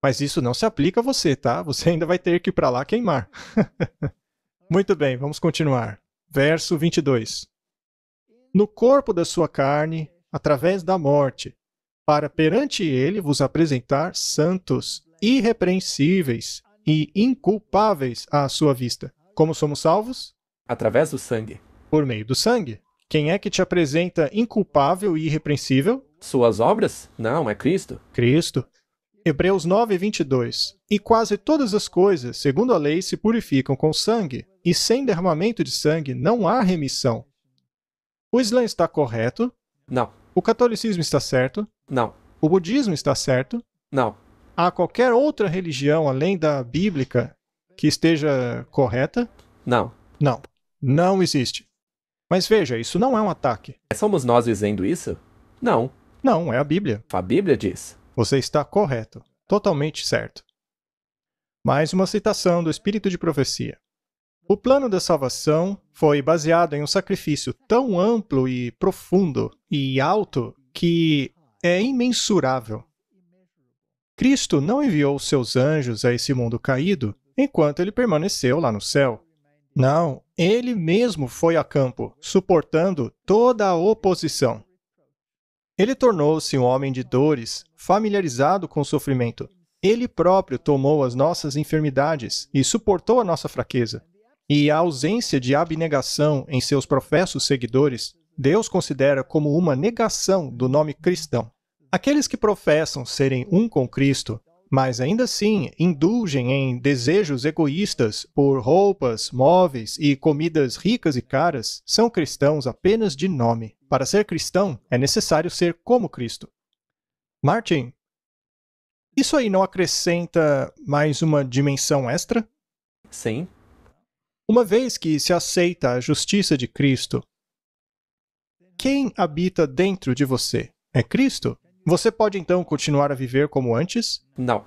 Mas isso não se aplica a você, tá? Você ainda vai ter que ir para lá queimar. Muito bem, vamos continuar. Verso 22. No corpo da sua carne, através da morte, para perante ele vos apresentar santos, irrepreensíveis e inculpáveis à sua vista. Como somos salvos? Através do sangue. Por meio do sangue. Quem é que te apresenta inculpável e irrepreensível? Suas obras? Não, é Cristo. Cristo. Hebreus 9:22. E quase todas as coisas, segundo a lei, se purificam com sangue, e sem derramamento de sangue não há remissão. O Islã está correto? Não. O catolicismo está certo? Não. O budismo está certo? Não. Há qualquer outra religião além da bíblica que esteja correta? Não. Não. Não existe. Mas veja, isso não é um ataque. Somos nós dizendo isso? Não. Não, é a Bíblia. A Bíblia diz. Você está correto. Totalmente certo. Mais uma citação do Espírito de Profecia. O plano da salvação foi baseado em um sacrifício tão amplo e profundo e alto que é imensurável. Cristo não enviou seus anjos a esse mundo caído enquanto ele permaneceu lá no céu. Não, ele mesmo foi a campo, suportando toda a oposição. Ele tornou-se um homem de dores, familiarizado com o sofrimento. Ele próprio tomou as nossas enfermidades e suportou a nossa fraqueza. E a ausência de abnegação em seus professos seguidores, Deus considera como uma negação do nome cristão. Aqueles que professam serem um com Cristo, mas ainda assim indulgem em desejos egoístas por roupas, móveis e comidas ricas e caras, são cristãos apenas de nome. Para ser cristão, é necessário ser como Cristo. Martin, isso aí não acrescenta mais uma dimensão extra? Sim. Uma vez que se aceita a justiça de Cristo, quem habita dentro de você? É Cristo? Você pode então continuar a viver como antes? Não.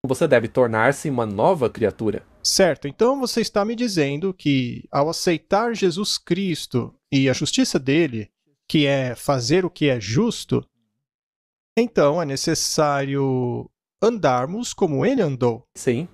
Você deve tornar-se uma nova criatura. Certo, então você está me dizendo que ao aceitar Jesus Cristo e a justiça dele, que é fazer o que é justo, então é necessário andarmos como ele andou. Sim.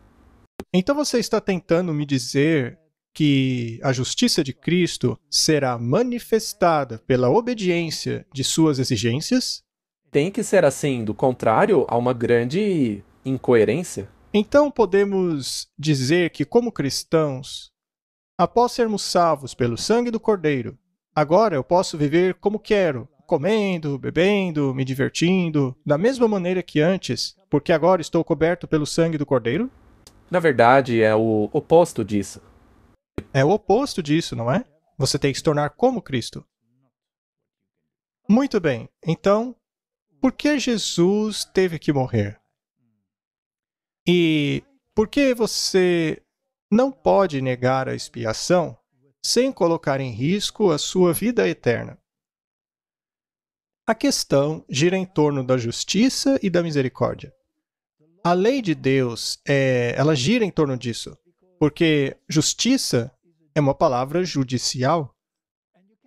Então você está tentando me dizer que a justiça de Cristo será manifestada pela obediência de suas exigências? Tem que ser assim, do contrário, há uma grande incoerência. Então podemos dizer que, como cristãos, após sermos salvos pelo sangue do Cordeiro, agora eu posso viver como quero, comendo, bebendo, me divertindo, da mesma maneira que antes, porque agora estou coberto pelo sangue do Cordeiro? Na verdade, é o oposto disso. É o oposto disso, não é? Você tem que se tornar como Cristo. Muito bem, então, por que Jesus teve que morrer? E por que você não pode negar a expiação sem colocar em risco a sua vida eterna? A questão gira em torno da justiça e da misericórdia. A lei de Deus, ela gira em torno disso, porque justiça é uma palavra judicial.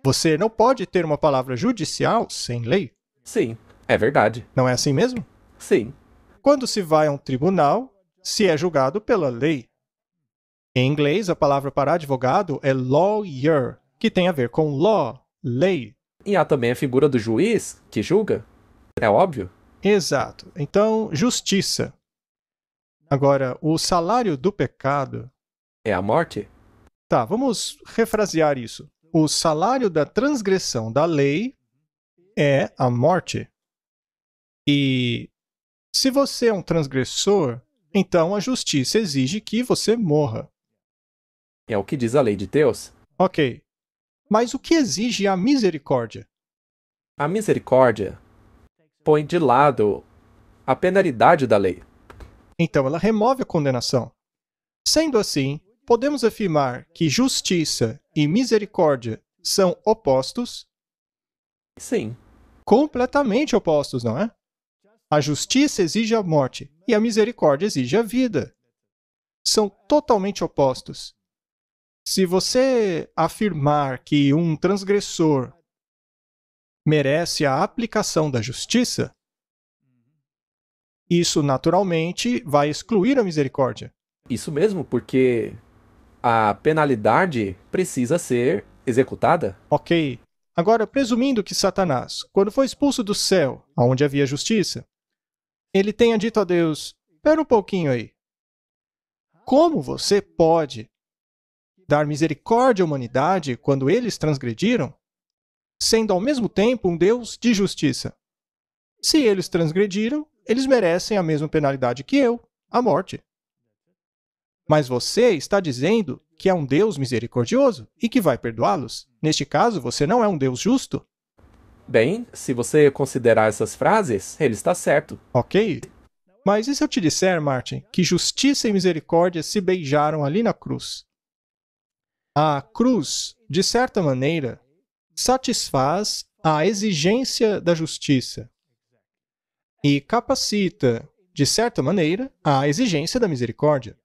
Você não pode ter uma palavra judicial sem lei. Sim, é verdade. Não é assim mesmo? Sim, Quando se vai a um tribunal, se é julgado pela lei. Em inglês, a palavra para advogado é lawyer, que tem a ver com law, lei. e há também a figura do juiz que julga. É óbvio. Exato. Então, justiça. Agora, o salário do pecado. É a morte. Tá, vamos refrasear isso. O salário da transgressão da lei é a morte. E se você é um transgressor, então a justiça exige que você morra. É o que diz a lei de Deus. Ok. Mas o que exige a misericórdia? A misericórdia põe de lado a penalidade da lei. Então ela remove a condenação. Sendo assim, podemos afirmar que justiça e misericórdia são opostos? Sim, Completamente opostos, não é? A justiça exige a morte e a misericórdia exige a vida. São totalmente opostos. Se você afirmar que um transgressor merece a aplicação da justiça, isso naturalmente vai excluir a misericórdia. isso mesmo, porque a penalidade precisa ser executada. Ok. Agora, presumindo que Satanás, quando foi expulso do céu, onde havia justiça, ele tenha dito a Deus: espera um pouquinho aí. Como você pode dar misericórdia à humanidade quando eles transgrediram, sendo ao mesmo tempo um Deus de justiça? Se eles transgrediram, eles merecem a mesma penalidade que eu, a morte. Mas você está dizendo que é um Deus misericordioso e que vai perdoá-los. Neste caso, você não é um Deus justo? Bem, se você considerar essas frases, ele está certo. Ok. Mas e se eu te disser, Martin, que justiça e misericórdia se beijaram ali na cruz? A cruz, de certa maneira, satisfaz a exigência da justiça e capacita, de certa maneira, a exigência da misericórdia.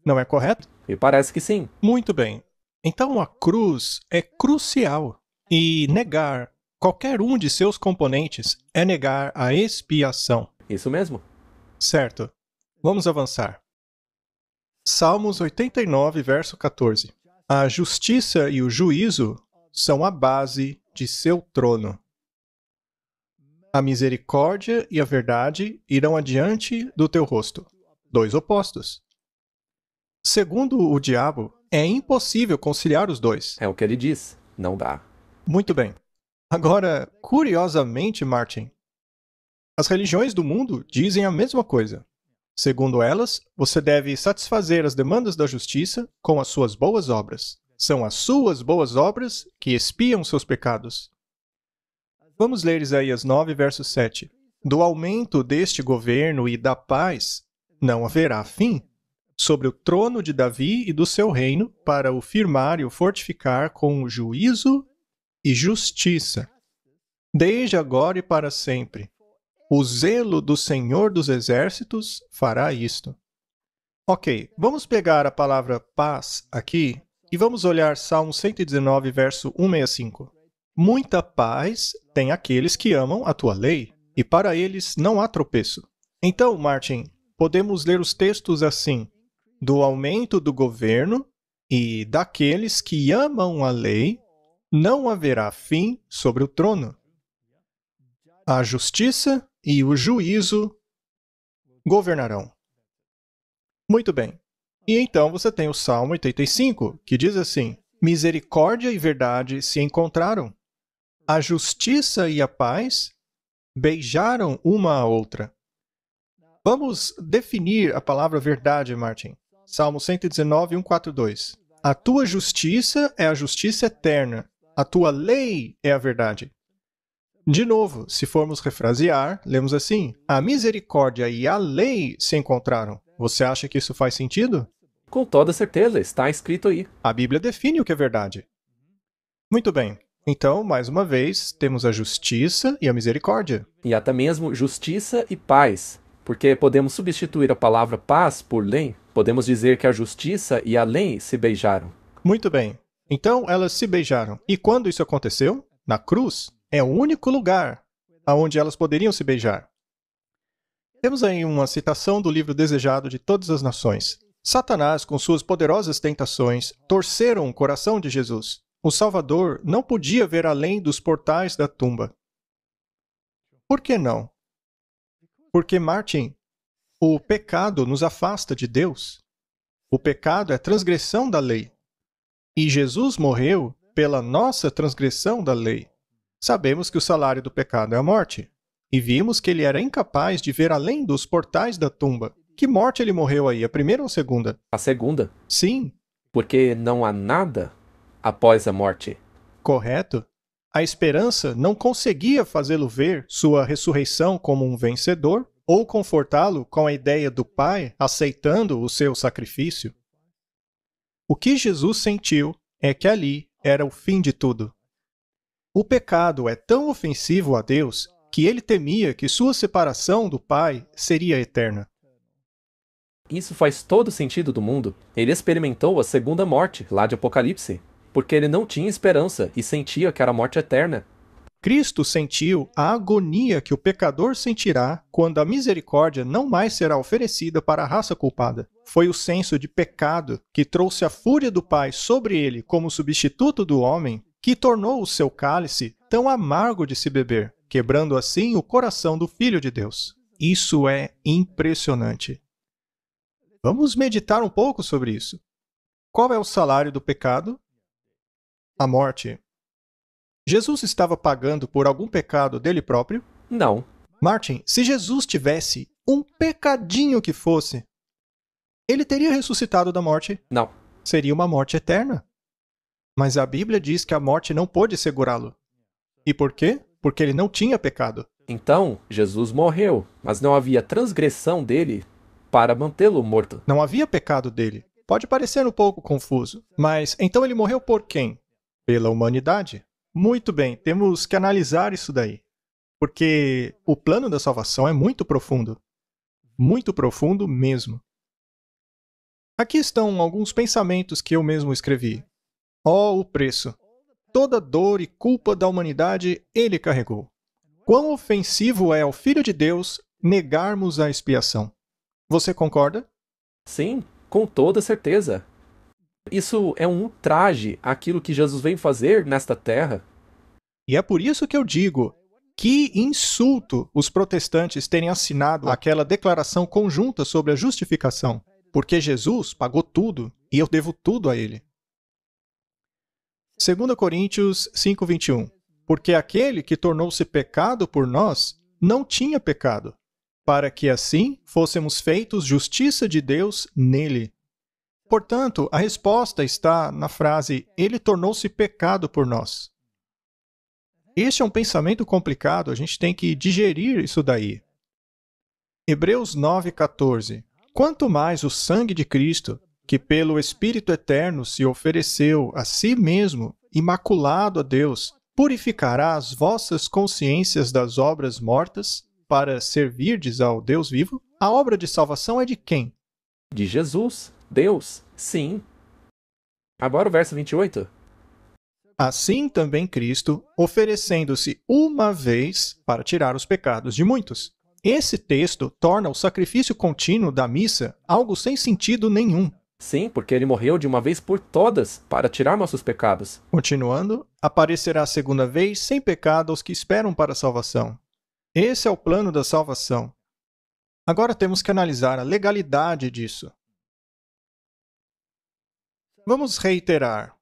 Não é correto? Me parece que sim. Muito bem. Então a cruz é crucial e negar qualquer um de seus componentes é negar a expiação. Isso mesmo. Certo. Vamos avançar. Salmos 89, verso 14. A justiça e o juízo são a base de seu trono. A misericórdia e a verdade irão adiante do teu rosto. Dois opostos. Segundo o diabo, é impossível conciliar os dois. É o que ele diz. Não dá. Muito bem. Agora, curiosamente, Martin, as religiões do mundo dizem a mesma coisa. Segundo elas, você deve satisfazer as demandas da justiça com as suas boas obras. São as suas boas obras que expiam seus pecados. Vamos ler Isaías 9, verso 7. Do aumento deste governo e da paz não haverá fim, sobre o trono de Davi e do seu reino, para o firmar e o fortificar com juízo e justiça, desde agora e para sempre. O zelo do Senhor dos Exércitos fará isto. Ok, vamos pegar a palavra paz aqui e vamos olhar Salmo 119, verso 165. Muita paz tem aqueles que amam a tua lei, e para eles não há tropeço. Então, Martin, podemos ler os textos assim: do aumento do governo e daqueles que amam a lei, não haverá fim sobre o trono. A justiça e o juízo governarão. Muito bem. E então você tem o Salmo 85, que diz assim: misericórdia e verdade se encontraram. A justiça e a paz beijaram uma a outra. Vamos definir a palavra verdade, Martin. Salmo 119, 142. A tua justiça é a justiça eterna. A tua lei é a verdade. De novo, se formos refrasear, lemos assim: a misericórdia e a lei se encontraram. Você acha que isso faz sentido? Com toda certeza, está escrito aí. A Bíblia define o que é verdade. Muito bem. Então, mais uma vez, temos a justiça e a misericórdia. E até mesmo justiça e paz. Porque podemos substituir a palavra paz por lei. Podemos dizer que a justiça e a lei se beijaram. Muito bem. Então, elas se beijaram. E quando isso aconteceu? Na cruz. É o único lugar onde elas poderiam se beijar. Temos aí uma citação do livro Desejado de Todas as Nações. Satanás, com suas poderosas tentações, torceram o coração de Jesus. O Salvador não podia ver além dos portais da tumba. Por que não? Porque, Martin, o pecado nos afasta de Deus. O pecado é transgressão da lei. E Jesus morreu pela nossa transgressão da lei. Sabemos que o salário do pecado é a morte. E vimos que ele era incapaz de ver além dos portais da tumba. Que morte ele morreu aí, a primeira ou a segunda? A segunda, Sim, porque não há nada após a morte. correto. A esperança não conseguia fazê-lo ver sua ressurreição como um vencedor ou confortá-lo com a ideia do Pai aceitando o seu sacrifício. O que Jesus sentiu é que ali era o fim de tudo. O pecado é tão ofensivo a Deus que ele temia que sua separação do Pai seria eterna. Isso faz todo sentido do mundo. Ele experimentou a segunda morte, lá de Apocalipse, porque ele não tinha esperança e sentia que era a morte eterna. Cristo sentiu a agonia que o pecador sentirá quando a misericórdia não mais será oferecida para a raça culpada. Foi o senso de pecado que trouxe a fúria do Pai sobre ele como substituto do homem que tornou o seu cálice tão amargo de se beber, quebrando assim o coração do Filho de Deus. Isso é impressionante. Vamos meditar um pouco sobre isso. Qual é o salário do pecado? A morte. Jesus estava pagando por algum pecado dele próprio? Não. Martin, se Jesus tivesse um pecadinho que fosse, ele teria ressuscitado da morte? Não. Seria uma morte eterna. Mas a Bíblia diz que a morte não pôde segurá-lo. E por quê? Porque ele não tinha pecado. Então, Jesus morreu, mas não havia transgressão dele para mantê-lo morto. Não havia pecado dele. Pode parecer um pouco confuso, mas então ele morreu por quem? Pela humanidade. Muito bem, temos que analisar isso daí. Porque o plano da salvação é muito profundo. Muito profundo mesmo. Aqui estão alguns pensamentos que eu mesmo escrevi. O preço. Toda dor e culpa da humanidade ele carregou. Quão ofensivo é ao Filho de Deus negarmos a expiação. Você concorda? Sim, com toda certeza. Isso é um ultraje àquilo que Jesus veio fazer nesta terra. E é por isso que eu digo, que insulto os protestantes terem assinado aquela declaração conjunta sobre a justificação. Porque Jesus pagou tudo e eu devo tudo a ele. 2 Coríntios 5:21. Porque aquele que tornou-se pecado por nós não tinha pecado, para que assim fôssemos feitos justiça de Deus nele. Portanto, a resposta está na frase, ele tornou-se pecado por nós. Este é um pensamento complicado, a gente tem que digerir isso daí. Hebreus 9:14. Quanto mais o sangue de Cristo, que pelo Espírito Eterno se ofereceu a si mesmo, imaculado a Deus, purificará as vossas consciências das obras mortas, para servirdes ao Deus vivo? A obra de salvação é de quem? De Jesus, Deus, sim. Agora o verso 28. Assim também Cristo, oferecendo-se uma vez para tirar os pecados de muitos. Esse texto torna o sacrifício contínuo da missa algo sem sentido nenhum. Sim, porque ele morreu de uma vez por todas para tirar nossos pecados. Continuando, aparecerá a segunda vez sem pecado aos que esperam para a salvação. Esse é o plano da salvação. Agora temos que analisar a legalidade disso. Vamos reiterar.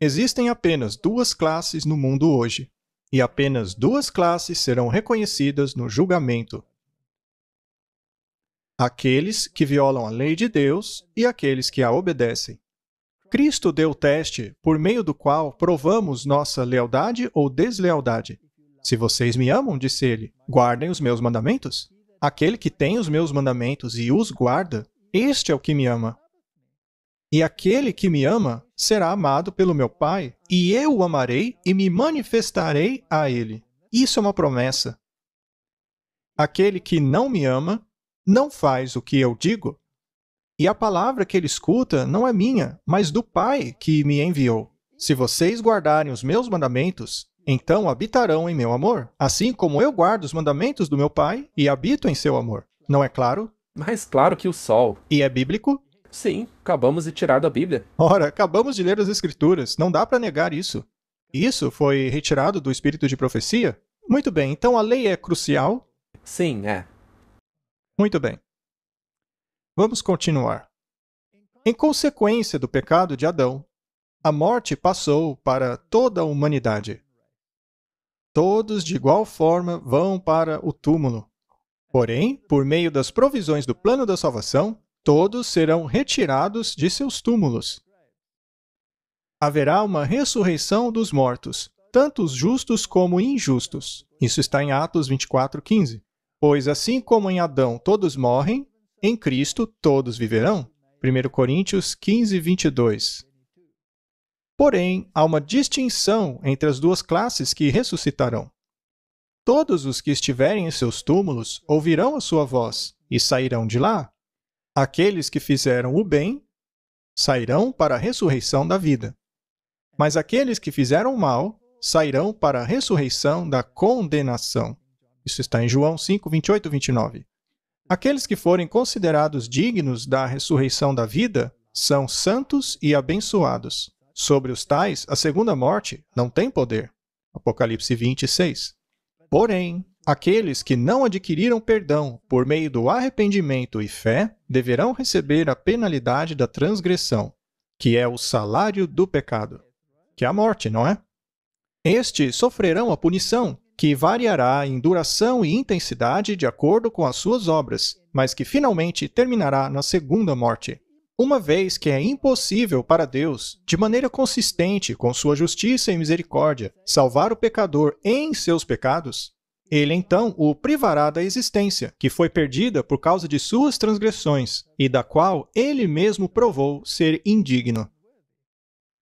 Existem apenas duas classes no mundo hoje, e apenas duas classes serão reconhecidas no julgamento. Aqueles que violam a lei de Deus e aqueles que a obedecem. Cristo deu o teste por meio do qual provamos nossa lealdade ou deslealdade. Se vocês me amam, disse ele, guardem os meus mandamentos. Aquele que tem os meus mandamentos e os guarda, este é o que me ama. E aquele que me ama será amado pelo meu Pai, e eu o amarei e me manifestarei a ele. Isso é uma promessa. Aquele que não me ama não faz o que eu digo. E a palavra que ele escuta não é minha, mas do Pai que me enviou. Se vocês guardarem os meus mandamentos, então habitarão em meu amor, assim como eu guardo os mandamentos do meu Pai e habito em seu amor. Não é claro? Mais claro que o sol. E é bíblico? Sim, acabamos de tirar da Bíblia. Ora, acabamos de ler as Escrituras, não dá para negar isso. Isso foi retirado do espírito de profecia? Muito bem, então a lei é crucial? Sim, é. Muito bem. Vamos continuar. Em consequência do pecado de Adão, a morte passou para toda a humanidade. Todos, de igual forma, vão para o túmulo. Porém, por meio das provisões do plano da salvação, todos serão retirados de seus túmulos. Haverá uma ressurreição dos mortos, tanto os justos como injustos. Isso está em Atos 24:15. Pois assim como em Adão todos morrem, em Cristo todos viverão. 1 Coríntios 15:22. Porém, há uma distinção entre as duas classes que ressuscitarão. Todos os que estiverem em seus túmulos ouvirão a sua voz e sairão de lá. Aqueles que fizeram o bem sairão para a ressurreição da vida. Mas aqueles que fizeram o mal sairão para a ressurreição da condenação. Isso está em João 5:28-29. Aqueles que forem considerados dignos da ressurreição da vida são santos e abençoados. Sobre os tais, a segunda morte não tem poder. Apocalipse 20:6. Porém, aqueles que não adquiriram perdão por meio do arrependimento e fé deverão receber a penalidade da transgressão, que é o salário do pecado, que é a morte, não é? Estes sofrerão a punição, que variará em duração e intensidade de acordo com as suas obras, mas que finalmente terminará na segunda morte. Uma vez que é impossível para Deus, de maneira consistente com sua justiça e misericórdia, salvar o pecador em seus pecados, ele então o privará da existência, que foi perdida por causa de suas transgressões, e da qual ele mesmo provou ser indigno.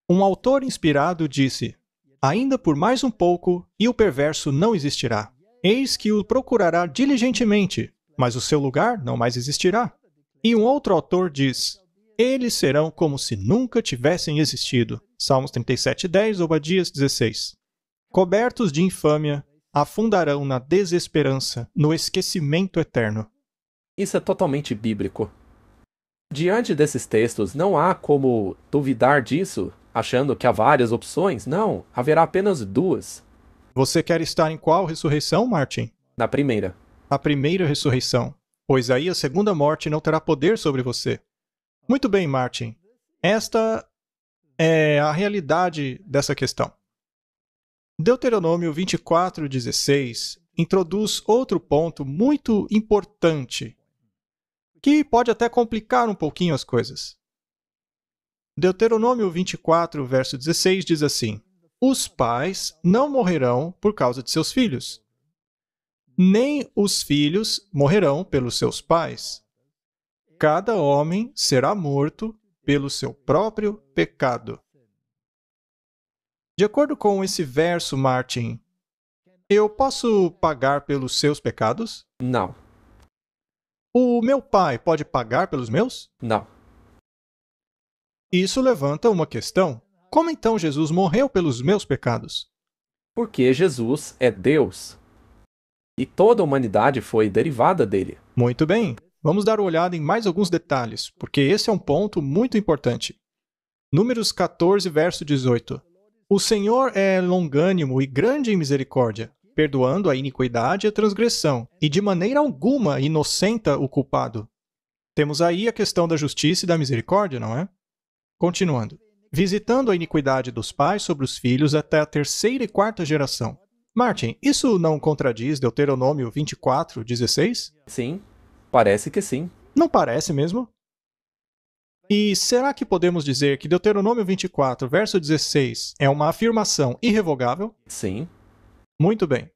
Um autor inspirado disse: ainda por mais um pouco, e o perverso não existirá. Eis que o procurará diligentemente, mas o seu lugar não mais existirá. E um outro autor diz: eles serão como se nunca tivessem existido. Salmos 37:10, Obadias 16. Cobertos de infâmia, afundarão na desesperança, no esquecimento eterno. Isso é totalmente bíblico. Diante desses textos, não há como duvidar disso, achando que há várias opções. Não, haverá apenas duas. Você quer estar em qual ressurreição, Martin? Na primeira. A primeira ressurreição, pois aí a segunda morte não terá poder sobre você. Muito bem, Martin. Esta é a realidade dessa questão. Deuteronômio 24:16 introduz outro ponto muito importante, que pode até complicar um pouquinho as coisas. Deuteronômio 24, verso 16 diz assim: os pais não morrerão por causa de seus filhos, nem os filhos morrerão pelos seus pais. Cada homem será morto pelo seu próprio pecado. De acordo com esse verso, Martin, eu posso pagar pelos seus pecados? Não. O meu pai pode pagar pelos meus? Não. Isso levanta uma questão. Como então Jesus morreu pelos meus pecados? Porque Jesus é Deus. E toda a humanidade foi derivada dele. Muito bem. Vamos dar uma olhada em mais alguns detalhes, porque esse é um ponto muito importante. Números 14, verso 18. O Senhor é longânimo e grande em misericórdia, perdoando a iniquidade e a transgressão, e de maneira alguma inocenta o culpado. Temos aí a questão da justiça e da misericórdia, não é? Continuando. Visitando a iniquidade dos pais sobre os filhos até a terceira e quarta geração. Martin, isso não contradiz Deuteronômio 24:16? Sim, parece que sim. Não parece mesmo? E será que podemos dizer que Deuteronômio 24, verso 16, é uma afirmação irrevogável? Sim. Muito bem.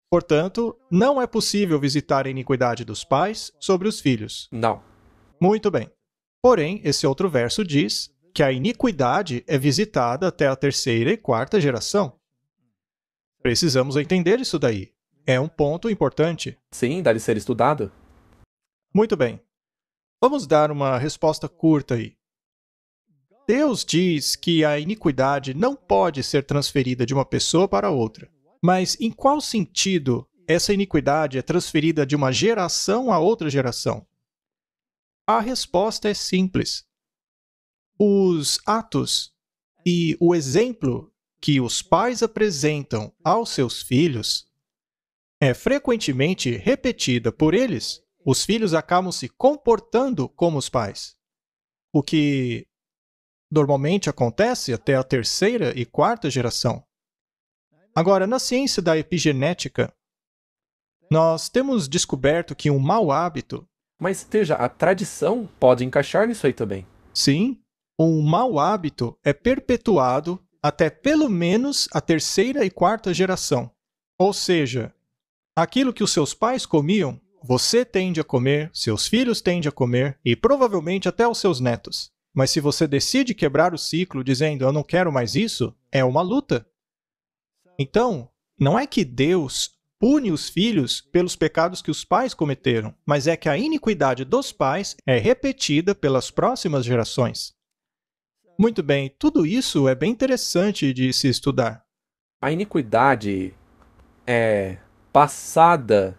Portanto, não é possível visitar a iniquidade dos pais sobre os filhos. Não. Muito bem. Porém, esse outro verso diz que a iniquidade é visitada até a terceira e quarta geração. Precisamos entender isso daí. É um ponto importante. Sim, deve ser estudado. Muito bem. Vamos dar uma resposta curta aí. Deus diz que a iniquidade não pode ser transferida de uma pessoa para outra. Mas em qual sentido essa iniquidade é transferida de uma geração a outra geração? A resposta é simples. Os atos e o exemplo que os pais apresentam aos seus filhos é frequentemente repetida por eles. Os filhos acabam se comportando como os pais. O que normalmente acontece até a terceira e quarta geração. Agora, na ciência da epigenética, nós temos descoberto que um mau hábito, Mas veja, a tradição pode encaixar nisso aí também. sim, um mau hábito é perpetuado até pelo menos a terceira e quarta geração. Ou seja, aquilo que os seus pais comiam, você tende a comer, seus filhos tendem a comer e provavelmente até os seus netos. Mas se você decide quebrar o ciclo dizendo eu não quero mais isso, é uma luta. Então, não é que Deus pune os filhos pelos pecados que os pais cometeram, mas é que a iniquidade dos pais é repetida pelas próximas gerações. Muito bem, tudo isso é bem interessante de se estudar. A iniquidade é passada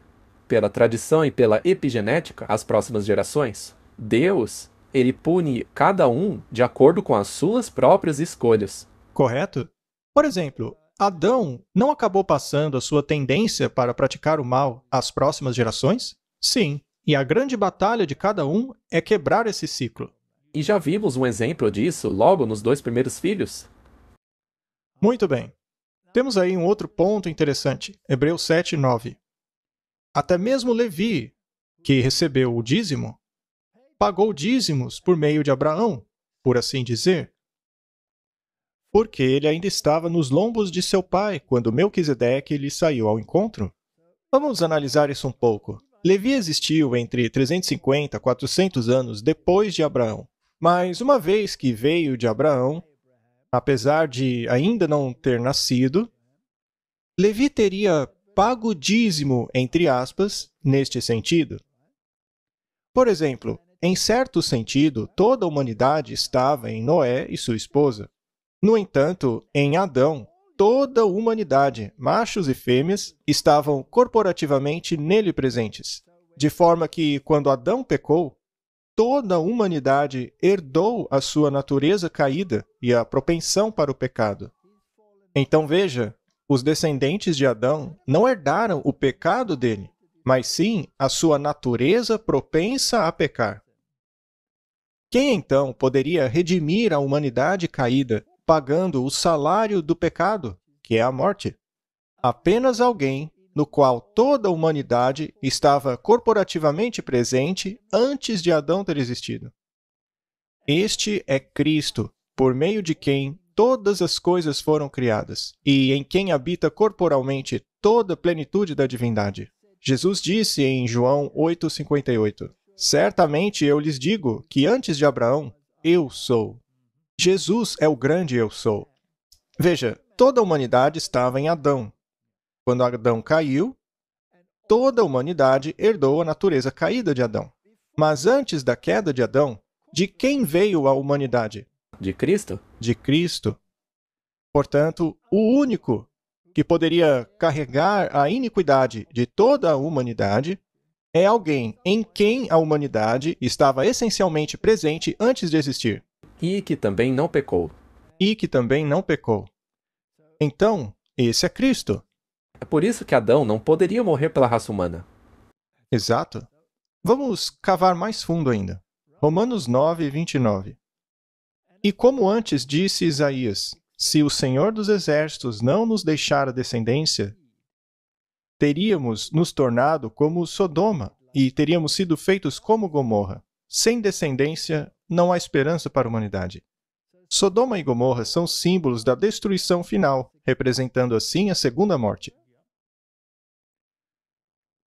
pela tradição e pela epigenética às próximas gerações. Deus, ele pune cada um de acordo com as suas próprias escolhas. Correto? Por exemplo, Adão não acabou passando a sua tendência para praticar o mal às próximas gerações? Sim, e a grande batalha de cada um é quebrar esse ciclo. E já vimos um exemplo disso logo nos 2 primeiros filhos. Muito bem. Temos aí um outro ponto interessante, Hebreus 7, 9. Até mesmo Levi, que recebeu o dízimo, pagou dízimos por meio de Abraão, por assim dizer, porque ele ainda estava nos lombos de seu pai quando Melquisedeque lhe saiu ao encontro. Vamos analisar isso um pouco. Levi existiu entre 350 e 400 anos depois de Abraão. Mas uma vez que veio de Abraão, apesar de ainda não ter nascido, Levi teria pago dízimo, entre aspas, neste sentido. Por exemplo, em certo sentido, toda a humanidade estava em Noé e sua esposa. No entanto, em Adão, toda a humanidade, machos e fêmeas, estavam corporativamente nele presentes. De forma que, quando Adão pecou, toda a humanidade herdou a sua natureza caída e a propensão para o pecado. Então veja, os descendentes de Adão não herdaram o pecado dele, mas sim a sua natureza propensa a pecar. Quem então poderia redimir a humanidade caída pagando o salário do pecado, que é a morte? Apenas alguém no qual toda a humanidade estava corporativamente presente antes de Adão ter existido. Este é Cristo, por meio de quem todas as coisas foram criadas, e em quem habita corporalmente toda a plenitude da divindade. Jesus disse em João 8,58, certamente eu lhes digo que antes de Abraão, eu sou. Jesus é o grande eu sou. Veja, toda a humanidade estava em Adão. Quando Adão caiu, toda a humanidade herdou a natureza caída de Adão. Mas antes da queda de Adão, de quem veio a humanidade? De Cristo? De Cristo. Portanto, o único que poderia carregar a iniquidade de toda a humanidade é alguém em quem a humanidade estava essencialmente presente antes de existir. E que também não pecou. E que também não pecou. Então, esse é Cristo. É por isso que Adão não poderia morrer pela raça humana. Exato. Vamos cavar mais fundo ainda. Romanos 9, 29. E como antes disse Isaías, se o Senhor dos Exércitos não nos deixar a descendência, teríamos nos tornado como Sodoma e teríamos sido feitos como Gomorra. Sem descendência, não há esperança para a humanidade. Sodoma e Gomorra são símbolos da destruição final, representando assim a segunda morte.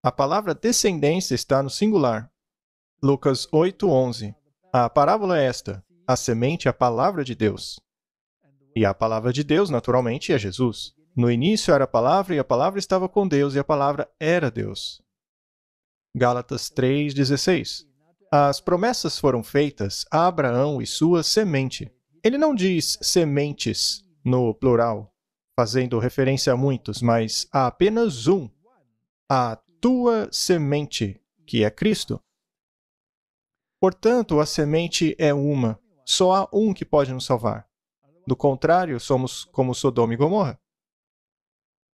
A palavra descendência está no singular. Lucas 8:11. A parábola é esta: a semente é a palavra de Deus. E a palavra de Deus, naturalmente, é Jesus. No início era a palavra, e a palavra estava com Deus, e a palavra era Deus. Gálatas 3:16. As promessas foram feitas a Abraão e sua semente. Ele não diz sementes no plural, fazendo referência a muitos, mas a apenas um. A tua semente, que é Cristo. Portanto, a semente é uma. Só há um que pode nos salvar. Do contrário, somos como Sodoma e Gomorra.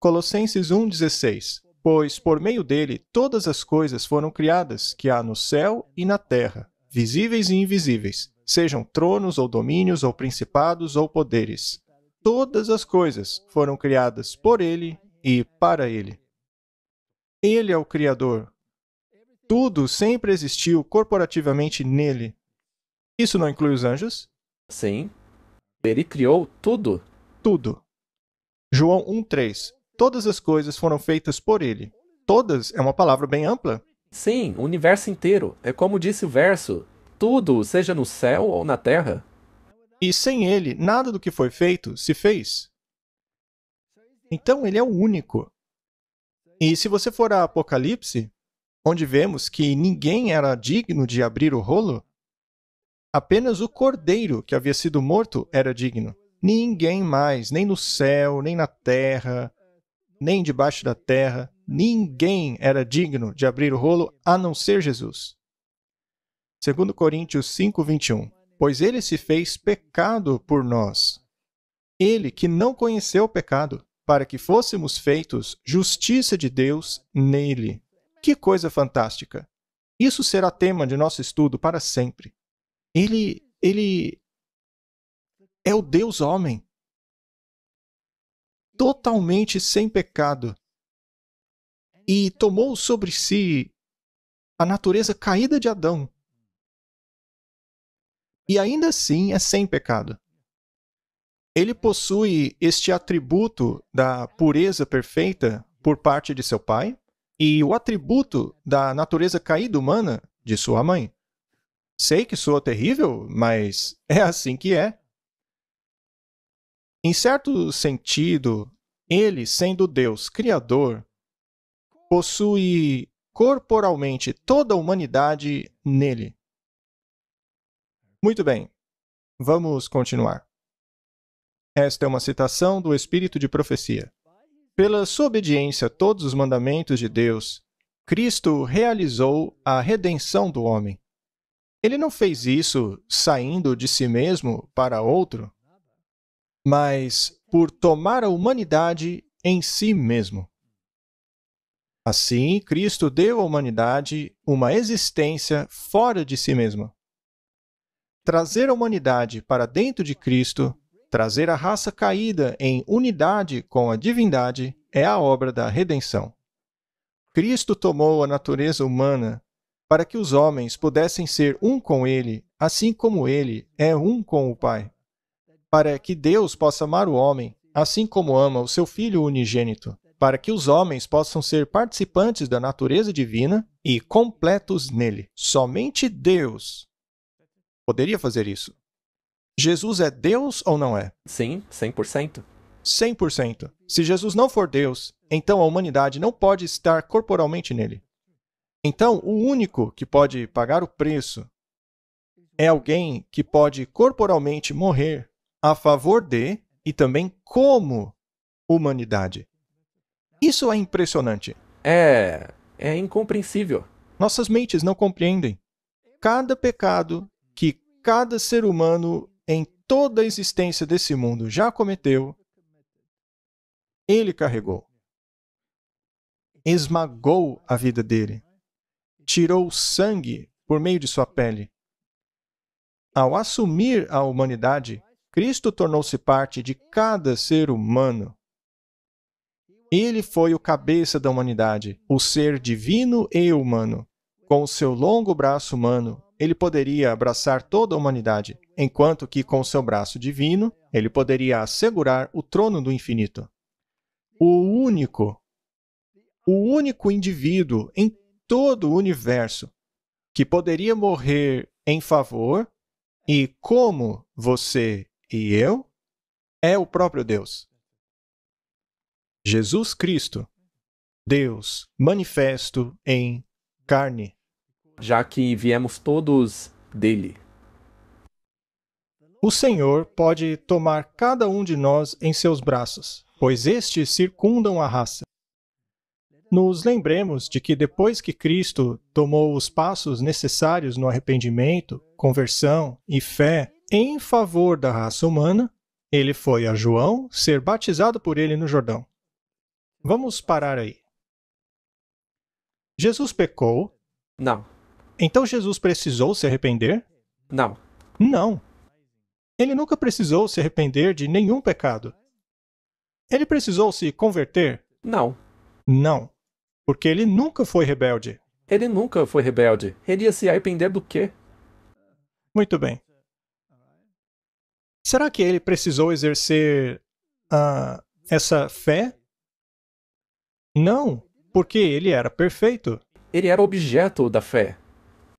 Colossenses 1:16. Pois por meio dele todas as coisas foram criadas, que há no céu e na terra, visíveis e invisíveis, sejam tronos ou domínios ou principados ou poderes. Todas as coisas foram criadas por ele e para ele. Ele é o Criador. Tudo sempre existiu corporativamente nele. Isso não inclui os anjos? Sim. Ele criou tudo. Tudo. João 1:3. Todas as coisas foram feitas por ele. Todas é uma palavra bem ampla. Sim, o universo inteiro. É como disse o verso: tudo, seja no céu ou na terra. E sem ele, nada do que foi feito se fez. Então ele é o único. E se você for a Apocalipse, onde vemos que ninguém era digno de abrir o rolo, apenas o cordeiro que havia sido morto era digno. Ninguém mais, nem no céu, nem na terra, nem debaixo da terra, ninguém era digno de abrir o rolo a não ser Jesus. 2 Coríntios 5:21. Pois ele se fez pecado por nós. Ele que não conheceu o pecado, para que fôssemos feitos justiça de Deus nele. Que coisa fantástica! Isso será tema de nosso estudo para sempre. Ele é o Deus homem, totalmente sem pecado, e tomou sobre si a natureza caída de Adão. E ainda assim é sem pecado. Ele possui este atributo da pureza perfeita por parte de seu pai e o atributo da natureza caída humana de sua mãe. Sei que soa terrível, mas é assim que é. Em certo sentido, ele, sendo Deus Criador, possui corporalmente toda a humanidade nele. Muito bem, vamos continuar. Esta é uma citação do Espírito de Profecia. Pela sua obediência a todos os mandamentos de Deus, Cristo realizou a redenção do homem. Ele não fez isso saindo de si mesmo para outro, mas por tomar a humanidade em si mesmo. Assim, Cristo deu à humanidade uma existência fora de si mesma. Trazer a humanidade para dentro de Cristo, trazer a raça caída em unidade com a divindade, é a obra da redenção. Cristo tomou a natureza humana para que os homens pudessem ser um com Ele, assim como Ele é um com o Pai. Para que Deus possa amar o homem, assim como ama o seu Filho unigênito. Para que os homens possam ser participantes da natureza divina e completos nele. Somente Deus poderia fazer isso. Jesus é Deus ou não é? Sim, 100%. 100%. Se Jesus não for Deus, então a humanidade não pode estar corporalmente nele. Então, o único que pode pagar o preço é alguém que pode corporalmente morrer a favor de e também como humanidade. Isso é impressionante. É incompreensível. Nossas mentes não compreendem. Cada pecado que cada ser humano em toda a existência desse mundo já cometeu, ele carregou. Esmagou a vida dele. Tirou sangue por meio de sua pele. Ao assumir a humanidade, Cristo tornou-se parte de cada ser humano. Ele foi o cabeça da humanidade, o ser divino e humano. Com o seu longo braço humano, ele poderia abraçar toda a humanidade, enquanto que com seu braço divino, ele poderia assegurar o trono do infinito. O único, o único indivíduo em todo o universo que poderia morrer em favor e como você e eu é o próprio Deus. Jesus Cristo, Deus manifesto em carne. já que viemos todos dele. O Senhor pode tomar cada um de nós em seus braços, pois estes circundam a raça. Nos lembremos de que depois que Cristo tomou os passos necessários no arrependimento, conversão e fé em favor da raça humana, ele foi a João ser batizado por ele no Jordão. Vamos parar aí. Jesus pecou, Não, então Jesus precisou se arrepender? não. Não. Ele nunca precisou se arrepender de nenhum pecado. Ele precisou se converter? Não. Não. Porque ele nunca foi rebelde. Ele nunca foi rebelde. Ele ia se arrepender do quê? Muito bem. Será que ele precisou exercer essa fé? Não, porque ele era perfeito. Ele era objeto da fé.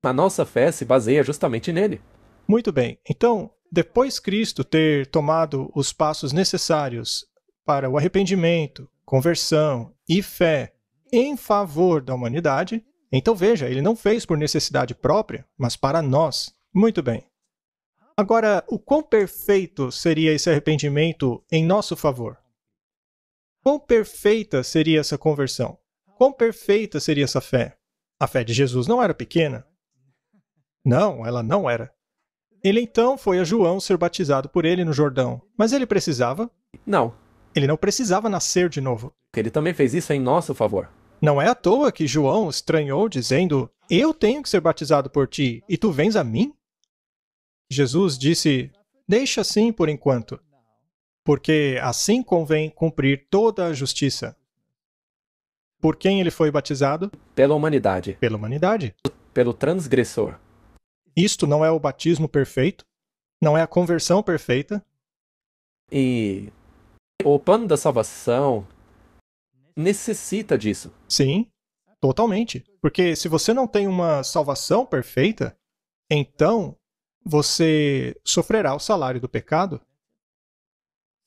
A nossa fé se baseia justamente nele. Muito bem. Então, depois Cristo ter tomado os passos necessários para o arrependimento, conversão e fé em favor da humanidade, então veja, ele não fez por necessidade própria, mas para nós. Muito bem. Agora, o quão perfeito seria esse arrependimento em nosso favor? Quão perfeita seria essa conversão? Quão perfeita seria essa fé? A fé de Jesus não era pequena? Não, ela não era. Ele então foi a João ser batizado por ele no Jordão. Mas ele precisava? Não. Ele não precisava nascer de novo. Ele também fez isso em nosso favor. Não é à toa que João estranhou, dizendo: Eu tenho que ser batizado por ti, e tu vens a mim? Jesus disse: Deixa assim por enquanto, porque assim convém cumprir toda a justiça. Por quem ele foi batizado? Pela humanidade. Pela humanidade. Pelo transgressor. Isto não é o batismo perfeito? Não é a conversão perfeita? E o plano da salvação necessita disso. Sim, totalmente. Porque se você não tem uma salvação perfeita, então você sofrerá o salário do pecado.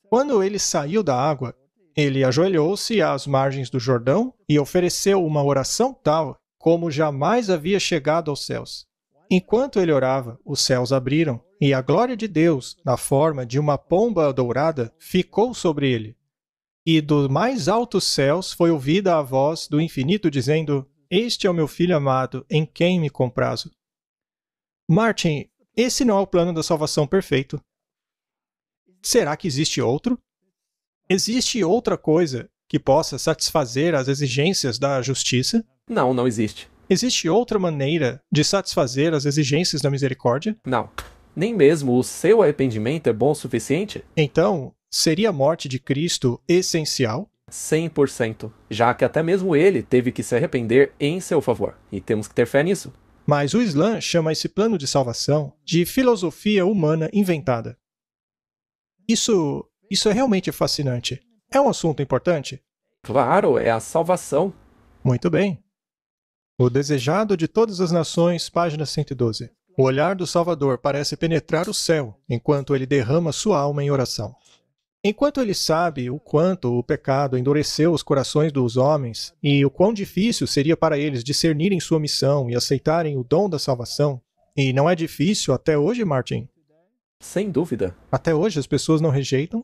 Quando ele saiu da água, ele ajoelhou-se às margens do Jordão e ofereceu uma oração tal como jamais havia chegado aos céus. Enquanto ele orava, os céus abriram, e a glória de Deus, na forma de uma pomba dourada, ficou sobre ele. E dos mais altos céus foi ouvida a voz do infinito dizendo: Este é o meu filho amado, em quem me comprazo. Martin, esse não é o plano da salvação perfeito. Será que existe outro? Existe outra coisa que possa satisfazer as exigências da justiça? Não, não existe. Existe outra maneira de satisfazer as exigências da misericórdia? Não. Nem mesmo o seu arrependimento é bom o suficiente? Então, seria a morte de Cristo essencial? 100%. Já que até mesmo ele teve que se arrepender em seu favor. E temos que ter fé nisso. Mas o Islã chama esse plano de salvação de filosofia humana inventada. Isso é realmente fascinante. É um assunto importante? Claro, é a salvação. Muito bem. O desejado de todas as nações, página 112. O olhar do Salvador parece penetrar o céu, enquanto ele derrama sua alma em oração. Enquanto ele sabe o quanto o pecado endureceu os corações dos homens e o quão difícil seria para eles discernirem sua missão e aceitarem o dom da salvação, e não é difícil até hoje, Martin? Sem dúvida. Até hoje as pessoas não rejeitam?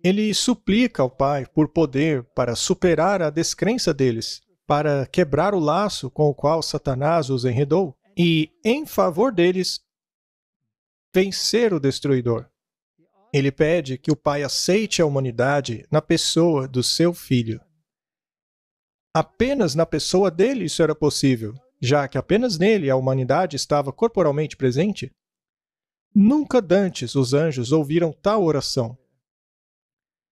Ele suplica ao Pai por poder para superar a descrença deles, para quebrar o laço com o qual Satanás os enredou e, em favor deles, vencer o destruidor. Ele pede que o Pai aceite a humanidade na pessoa do seu Filho. Apenas na pessoa dele isso era possível, já que apenas nele a humanidade estava corporalmente presente. Nunca dantes os anjos ouviram tal oração.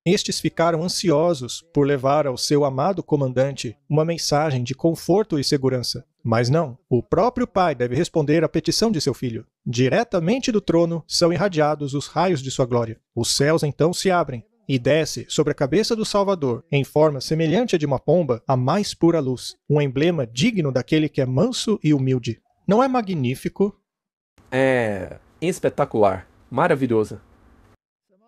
Estes ficaram ansiosos por levar ao seu amado comandante uma mensagem de conforto e segurança. Mas não, o próprio Pai deve responder à petição de seu filho. Diretamente do trono são irradiados os raios de sua glória. Os céus então se abrem, e desce sobre a cabeça do Salvador, em forma semelhante à de uma pomba, a mais pura luz, um emblema digno daquele que é manso e humilde. Não é magnífico? É espetacular, maravilhoso.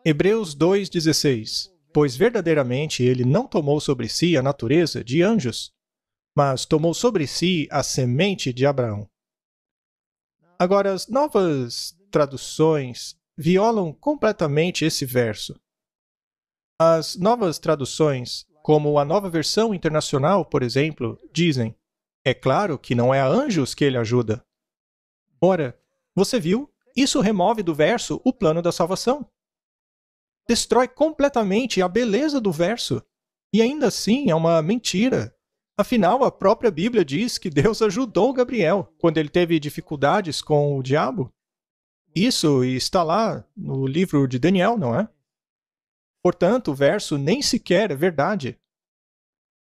Hebreus 2,16. Pois verdadeiramente ele não tomou sobre si a natureza de anjos, mas tomou sobre si a semente de Abraão. Agora, as novas traduções violam completamente esse verso. As novas traduções, como a Nova Versão Internacional, por exemplo, dizem: é claro que não é a anjos que ele ajuda. Ora, você viu? Isso remove do verso o plano da salvação. Destrói completamente a beleza do verso. E ainda assim é uma mentira. Afinal, a própria Bíblia diz que Deus ajudou Gabriel quando ele teve dificuldades com o diabo. Isso está lá no livro de Daniel, não é? Portanto, o verso nem sequer é verdade.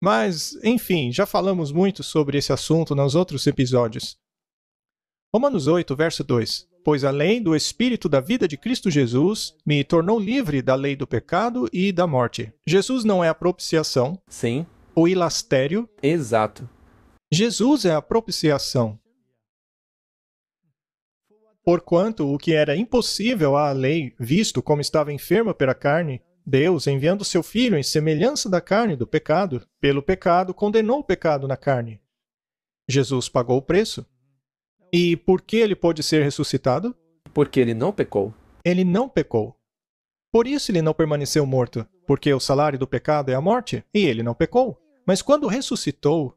Mas, enfim, já falamos muito sobre esse assunto nos outros episódios. Romanos 8, verso 2. Pois a lei do Espírito da vida de Cristo Jesus me tornou livre da lei do pecado e da morte. Jesus não é a propiciação, Sim, o ilastério. exato. Jesus é a propiciação. Porquanto o que era impossível à lei, visto como estava enferma pela carne, Deus, enviando seu Filho em semelhança da carne do pecado, pelo pecado condenou o pecado na carne. Jesus pagou o preço. E por que ele pôde ser ressuscitado? Porque ele não pecou. Ele não pecou. Por isso ele não permaneceu morto, porque o salário do pecado é a morte, e ele não pecou. Mas quando ressuscitou,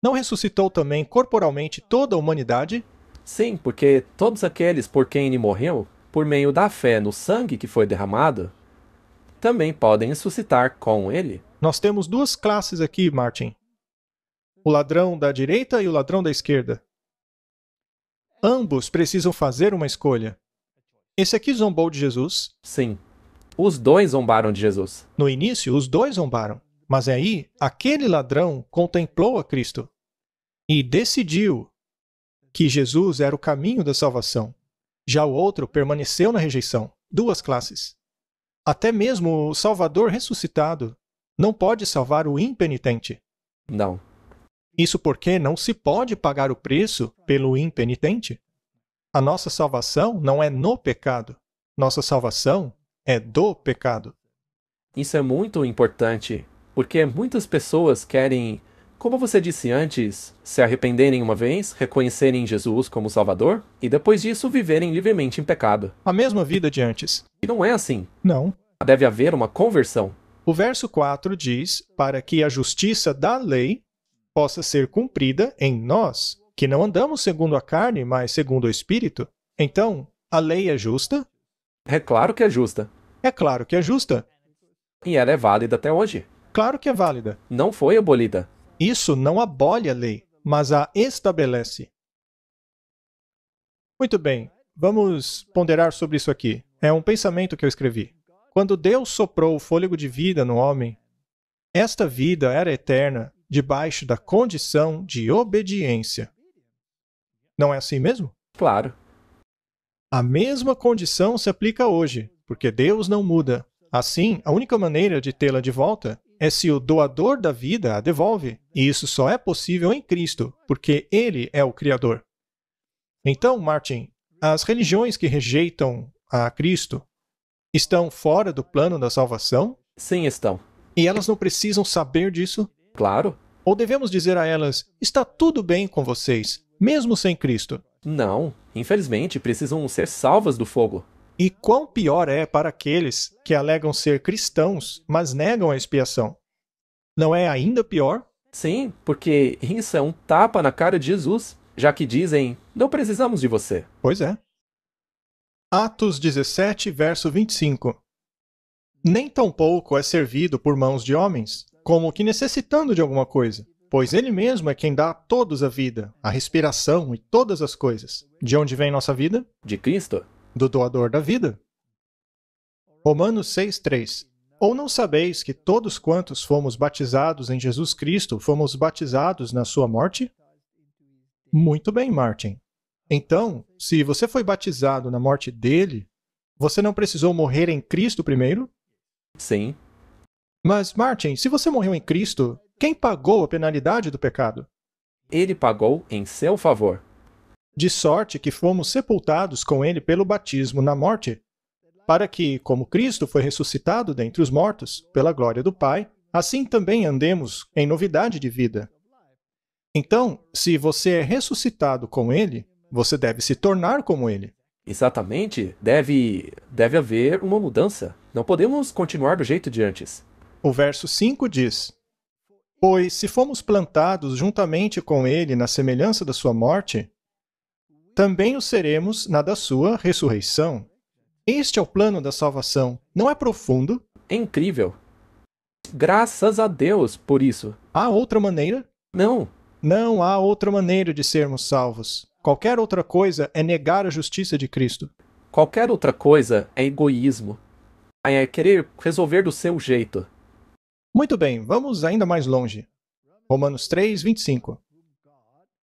não ressuscitou também corporalmente toda a humanidade? Sim, porque todos aqueles por quem ele morreu, por meio da fé no sangue que foi derramado, também podem ressuscitar com ele. Nós temos duas classes aqui, Martin. O ladrão da direita e o ladrão da esquerda. Ambos precisam fazer uma escolha. Esse aqui zombou de Jesus. Sim, os dois zombaram de Jesus. No início, os dois zombaram. Mas aí, aquele ladrão contemplou a Cristo e decidiu que Jesus era o caminho da salvação. Já o outro permaneceu na rejeição. Duas classes. Até mesmo o Salvador ressuscitado não pode salvar o impenitente. Não. Isso porque não se pode pagar o preço pelo impenitente. A nossa salvação não é no pecado. Nossa salvação é do pecado. Isso é muito importante, porque muitas pessoas querem, como você disse antes, se arrependerem uma vez, reconhecerem Jesus como Salvador e depois disso viverem livremente em pecado. A mesma vida de antes. E não é assim. Não. Deve haver uma conversão. O verso 4 diz: para que a justiça da lei possa ser cumprida em nós, que não andamos segundo a carne, mas segundo o Espírito. Então, a lei é justa? É claro que é justa. É claro que é justa. E ela é válida até hoje. Claro que é válida. Não foi abolida. Isso não abole a lei, mas a estabelece. Muito bem, vamos ponderar sobre isso aqui. É um pensamento que eu escrevi. Quando Deus soprou o fôlego de vida no homem, esta vida era eterna debaixo da condição de obediência. Não é assim mesmo? Claro. A mesma condição se aplica hoje, porque Deus não muda. Assim, a única maneira de tê-la de volta é se o doador da vida a devolve. E isso só é possível em Cristo, porque Ele é o Criador. Então, Martin, as religiões que rejeitam a Cristo estão fora do plano da salvação? Sim, estão. E elas não precisam saber disso? Claro. Ou devemos dizer a elas: está tudo bem com vocês, mesmo sem Cristo? Não. Infelizmente, precisam ser salvas do fogo. E quão pior é para aqueles que alegam ser cristãos, mas negam a expiação? Não é ainda pior? Sim, porque isso é um tapa na cara de Jesus, já que dizem, não precisamos de você. Pois é. Atos 17, verso 25. Nem tampouco é servido por mãos de homens, como que necessitando de alguma coisa, pois ele mesmo é quem dá a todos a vida, a respiração e todas as coisas. De onde vem nossa vida? De Cristo? Do doador da vida. Romanos 6:3. Ou não sabeis que todos quantos fomos batizados em Jesus Cristo, fomos batizados na sua morte? Muito bem, Martin. Então, se você foi batizado na morte dele, você não precisou morrer em Cristo primeiro? Sim. Mas, Martin, se você morreu em Cristo, quem pagou a penalidade do pecado? Ele pagou em seu favor. De sorte que fomos sepultados com ele pelo batismo na morte, para que, como Cristo foi ressuscitado dentre os mortos, pela glória do Pai, assim também andemos em novidade de vida. Então, se você é ressuscitado com ele, você deve se tornar como ele. Exatamente, deve haver uma mudança. Não podemos continuar do jeito de antes. O verso 5 diz: Pois se fomos plantados juntamente com ele na semelhança da sua morte, também o seremos na da sua ressurreição. Este é o plano da salvação. Não é profundo? É incrível. Graças a Deus por isso. Há outra maneira? Não, Não há outra maneira de sermos salvos. Qualquer outra coisa é negar a justiça de Cristo. qualquer outra coisa é egoísmo. É querer resolver do seu jeito. Muito bem, vamos ainda mais longe. Romanos 3, 25.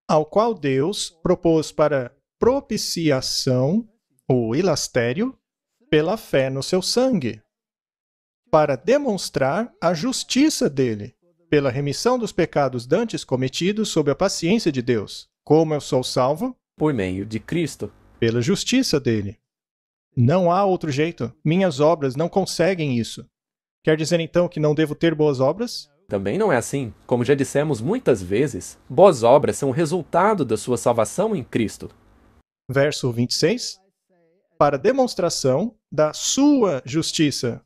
Ao qual Deus propôs para propiciação o ilastério pela fé no seu sangue, para demonstrar a justiça dele, pela remissão dos pecados dantes cometidos sob a paciência de Deus. Como eu sou salvo? Por meio de Cristo. Pela justiça dele. Não há outro jeito. Minhas obras não conseguem isso. Quer dizer então que não devo ter boas obras? Também não é assim. Como já dissemos muitas vezes, boas obras são o resultado da sua salvação em Cristo. Verso 26. Para demonstração da sua justiça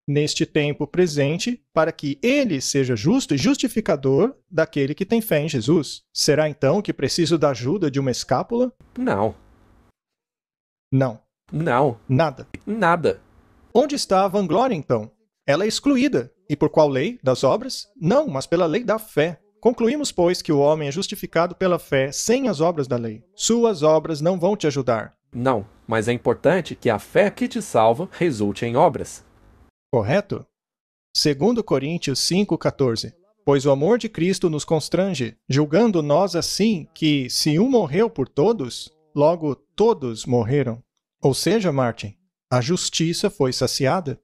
neste tempo presente, para que ele seja justo e justificador daquele que tem fé em Jesus. Será então que preciso da ajuda de uma escápula? Não, Não, não, nada. nada. Onde está a vanglória, então? Ela é excluída. E por qual lei? Das obras? Não, mas pela lei da fé. Concluímos, pois, que o homem é justificado pela fé sem as obras da lei. Suas obras não vão te ajudar. Não, mas é importante que a fé que te salva resulte em obras. Correto? 2 Coríntios 5,14. Pois o amor de Cristo nos constrange, julgando nós assim que, se um morreu por todos, logo todos morreram. Ou seja, Martin, a justiça foi saciada.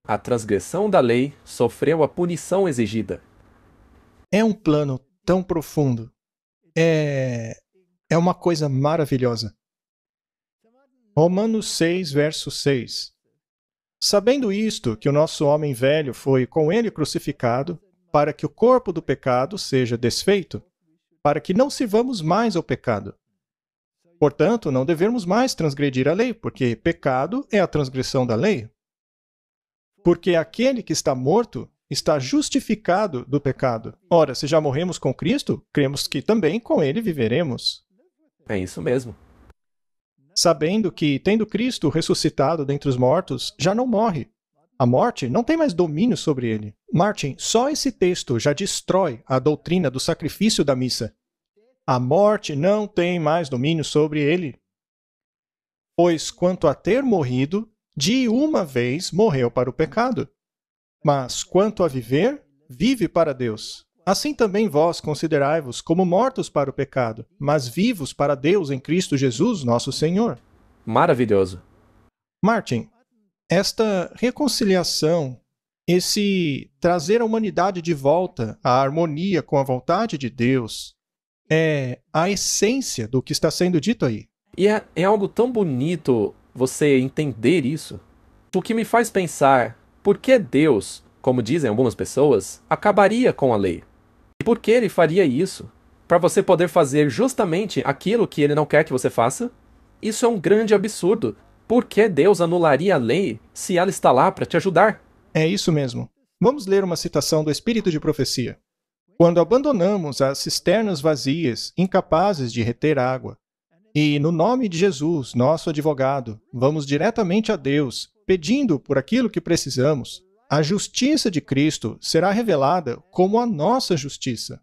A transgressão da lei sofreu a punição exigida. É um plano tão profundo. É uma coisa maravilhosa. Romanos 6, verso 6. Sabendo isto, que o nosso homem velho foi com ele crucificado, para que o corpo do pecado seja desfeito, para que não sirvamos mais ao pecado. Portanto, não devemos mais transgredir a lei, porque pecado é a transgressão da lei. Porque aquele que está morto está justificado do pecado. Ora, se já morremos com Cristo, cremos que também com ele viveremos. É isso mesmo. Sabendo que, tendo Cristo ressuscitado dentre os mortos, já não morre. A morte não tem mais domínio sobre ele. Martin, só esse texto já destrói a doutrina do sacrifício da missa. A morte não tem mais domínio sobre ele. Pois, quanto a ter morrido, de uma vez morreu para o pecado. Mas, quanto a viver, vive para Deus. Assim também vós considerai-vos como mortos para o pecado, mas vivos para Deus em Cristo Jesus, nosso Senhor. Maravilhoso. Martin, esta reconciliação, esse trazer a humanidade de volta à harmonia com a vontade de Deus, é a essência do que está sendo dito aí. E é algo tão bonito você entender isso. O que me faz pensar por que Deus, como dizem algumas pessoas, acabaria com a lei. E por que ele faria isso? Para você poder fazer justamente aquilo que ele não quer que você faça? Isso é um grande absurdo. Por que Deus anularia a lei se ela está lá para te ajudar? É isso mesmo. Vamos ler uma citação do Espírito de Profecia. Quando abandonamos as cisternas vazias, incapazes de reter água, e, no nome de Jesus, nosso advogado, vamos diretamente a Deus, pedindo por aquilo que precisamos, a justiça de Cristo será revelada como a nossa justiça.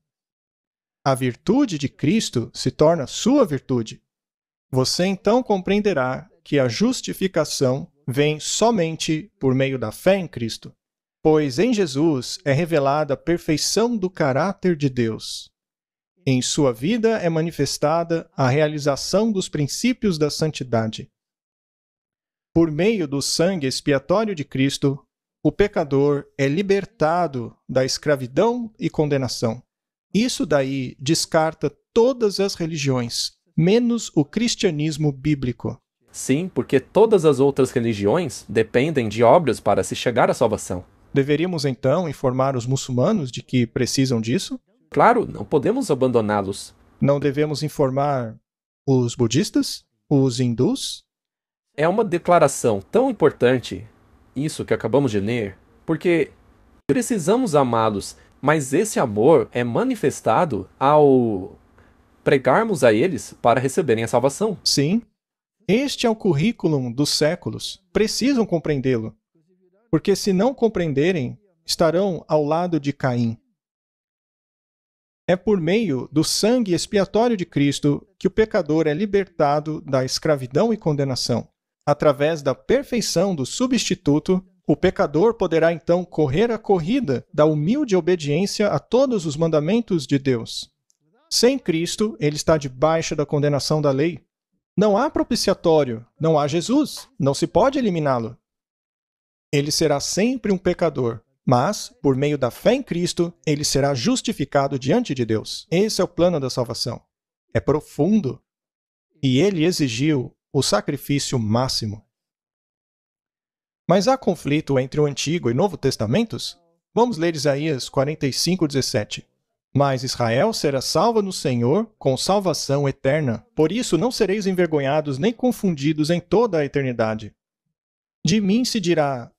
A virtude de Cristo se torna sua virtude. Você então compreenderá que a justificação vem somente por meio da fé em Cristo, pois em Jesus é revelada a perfeição do caráter de Deus. Em sua vida é manifestada a realização dos princípios da santidade. Por meio do sangue expiatório de Cristo, o pecador é libertado da escravidão e condenação. Isso daí descarta todas as religiões, menos o cristianismo bíblico. Sim, porque todas as outras religiões dependem de obras para se chegar à salvação. Deveríamos então informar os muçulmanos de que precisam disso? Claro, não podemos abandoná-los. Não devemos informar os budistas? Os hindus? É uma declaração tão importante, isso que acabamos de ler, porque precisamos amá-los, mas esse amor é manifestado ao pregarmos a eles para receberem a salvação. Sim. Este é o currículo dos séculos. Precisam compreendê-lo. Porque se não compreenderem, estarão ao lado de Caim. É por meio do sangue expiatório de Cristo que o pecador é libertado da escravidão e condenação. Através da perfeição do substituto, o pecador poderá então correr a corrida da humilde obediência a todos os mandamentos de Deus. Sem Cristo, ele está debaixo da condenação da lei. Não há propiciatório, não há Jesus, não se pode eliminá-lo. Ele será sempre um pecador, mas, por meio da fé em Cristo, ele será justificado diante de Deus. Esse é o plano da salvação. É profundo. E ele exigiu o sacrifício máximo. Mas há conflito entre o Antigo e Novo Testamentos? Vamos ler Isaías 45:17. Mas Israel será salva no Senhor com salvação eterna. Por isso não sereis envergonhados nem confundidos em toda a eternidade. De mim se dirá: